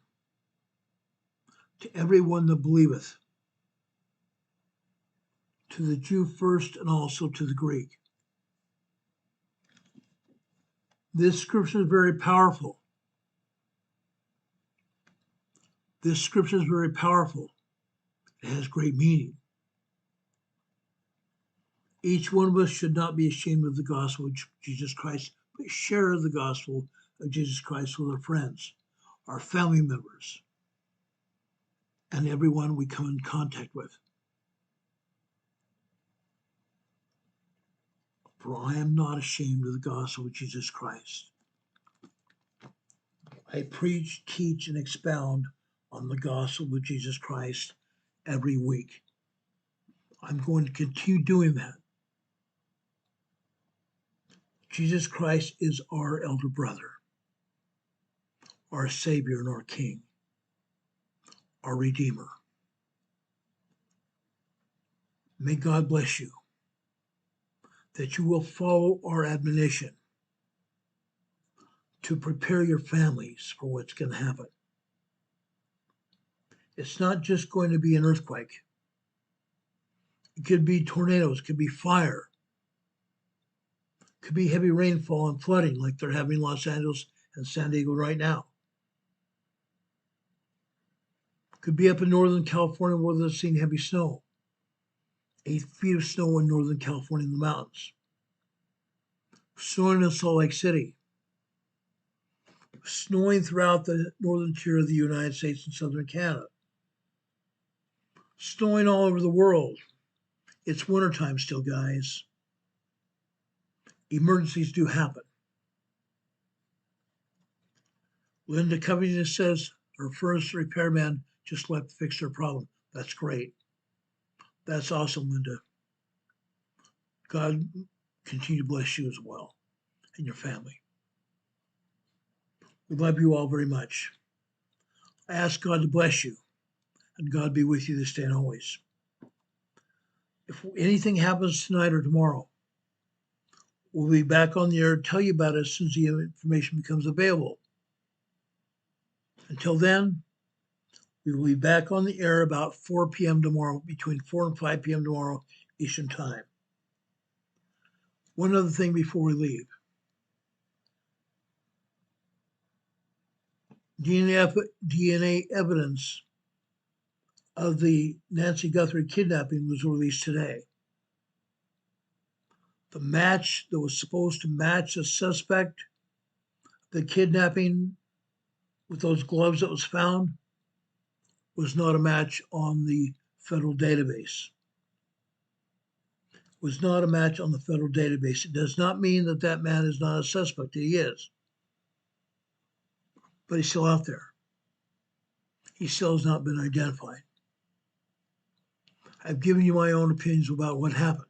to everyone that believeth, to the Jew first and also to the Greek. This scripture is very powerful. This scripture is very powerful. It has great meaning. Each one of us should not be ashamed of the gospel of Jesus Christ, but share the gospel of Jesus Christ with our friends, our family members, and everyone we come in contact with. For I am not ashamed of the gospel of Jesus Christ. I preach, teach, and expound on the gospel of Jesus Christ every week. I'm going to continue doing that. Jesus Christ is our elder brother. our Savior and our King, our Redeemer. May God bless you, that you will follow our admonition to prepare your families for what's going to happen. It's not just going to be an earthquake. It could be tornadoes, it could be fire, it could be heavy rainfall and flooding like they're having in Los Angeles and San Diego right now. It could be up in Northern California where they're seeing heavy snow. 8 feet of snow in Northern California in the mountains. Snowing in Salt Lake City. Snowing throughout the northern tier of the United States and southern Canada. Snowing all over the world. It's wintertime still, guys. Emergencies do happen. Linda Covington says her furnace repairman just left to fix her problem. That's great. That's awesome, Linda. God continue to bless you as well and your family. We love you all very much. I ask God to bless you and God be with you this day and always. If anything happens tonight or tomorrow, we'll be back on the air to tell you about it as soon as the information becomes available. Until then, we will be back on the air about 4 p.m. tomorrow, between 4 and 5 p.m. tomorrow, Eastern Time. One other thing before we leave. DNA evidence of the Nancy Guthrie kidnapping was released today. The match that was supposed to match the suspect, the kidnapping with those gloves that was found, was not a match on the federal database. Was not a match on the federal database. It does not mean that that man is not a suspect. He is. But he's still out there. He still has not been identified. I've given you my own opinions about what happened.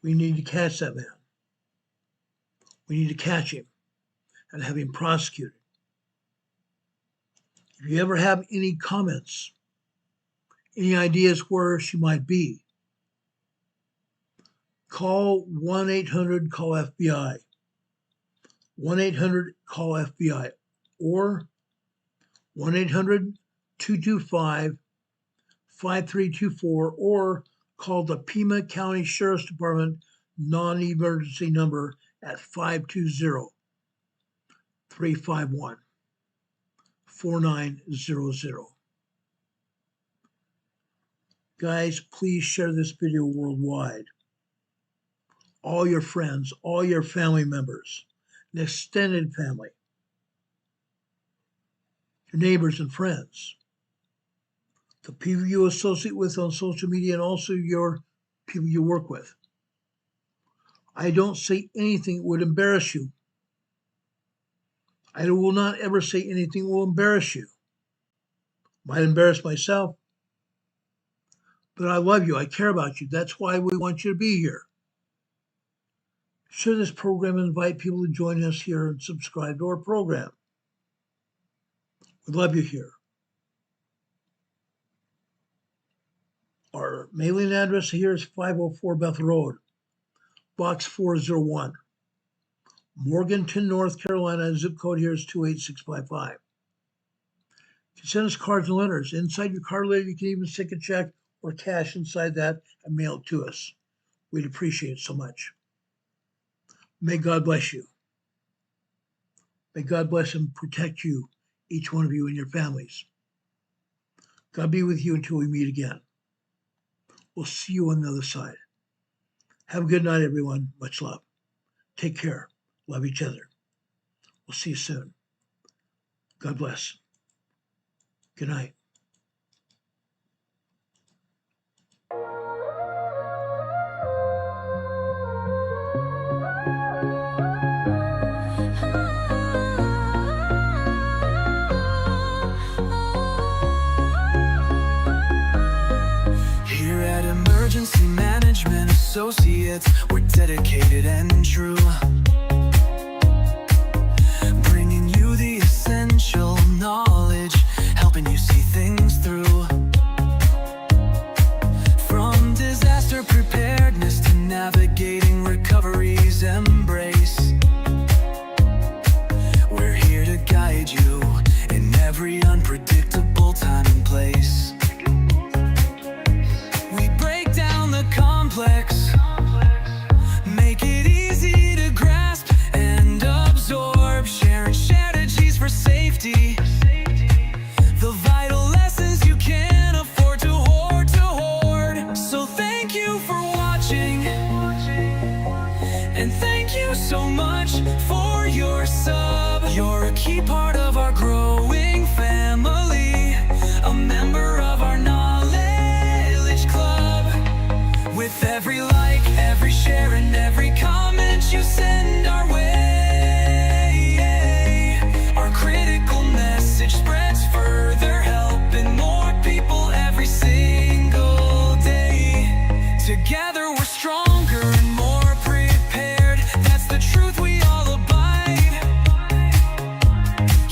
We need to catch that man. We need to catch him and have him prosecuted. If you ever have any comments, any ideas where she might be, call 1-800-CALL-FBI, 1-800-CALL-FBI, or 1-800-225-5324, or call the Pima County Sheriff's Department non-emergency number at 520-351-4900. Guys, please share this video worldwide. All your friends, all your family members, an extended family, your neighbors and friends, the people you associate with on social media, and also your people you work with. I don't say anything that would embarrass you. I will not ever say anything that will embarrass you. Might embarrass myself, but I love you. I care about you. That's why we want you to be here. Share this program and invite people to join us here and subscribe to our program. We love you here. Our mailing address here is 504 Bethel Road, Box 401, Morganton, North Carolina. Zip code here is 28655. You can send us cards and letters. Inside your card letter, you can even stick a check or cash inside that and mail it to us. We'd appreciate it so much. May God bless you. May God bless and protect you, each one of you and your families. God be with you until we meet again. We'll see you on the other side. Have a good night, everyone. Much love. Take care. Love each other. We'll see you soon. God bless. Good night. Here at Emergency Management Associates, we're dedicated and true, bringing you the much for your sub. You're a key part of our growing family, a member of our knowledge club. With every like, every share, and every comment you send our way, our critical message spreads further, helping more people every single day. Together we're stronger and more prepared. That's the truth we all abide.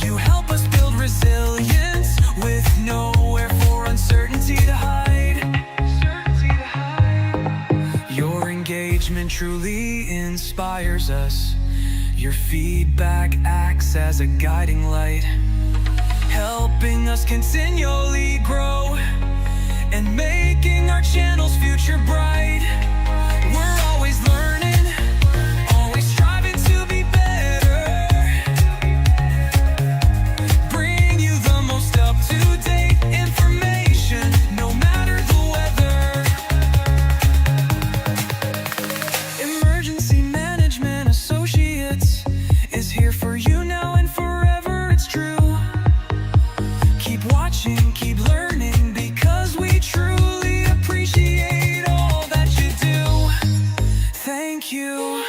You help us build resilience with nowhere for uncertainty to hide. Your engagement truly inspires us. Your feedback acts as a guiding light, helping us continually grow and making our channel's future bright. We're always learning, always striving to be better. Bring you the most up-to-date information, no matter the weather. Emergency Management Associates is here for you now and forever, it's true. Keep watching, keep learning, because we truly appreciate all that you do. Thank you.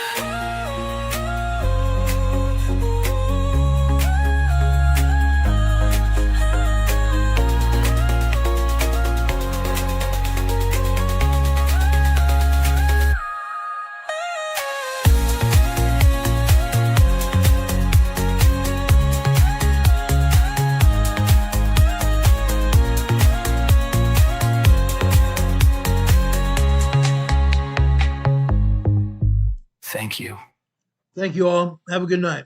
Thank you. Thank you all. Have a good night.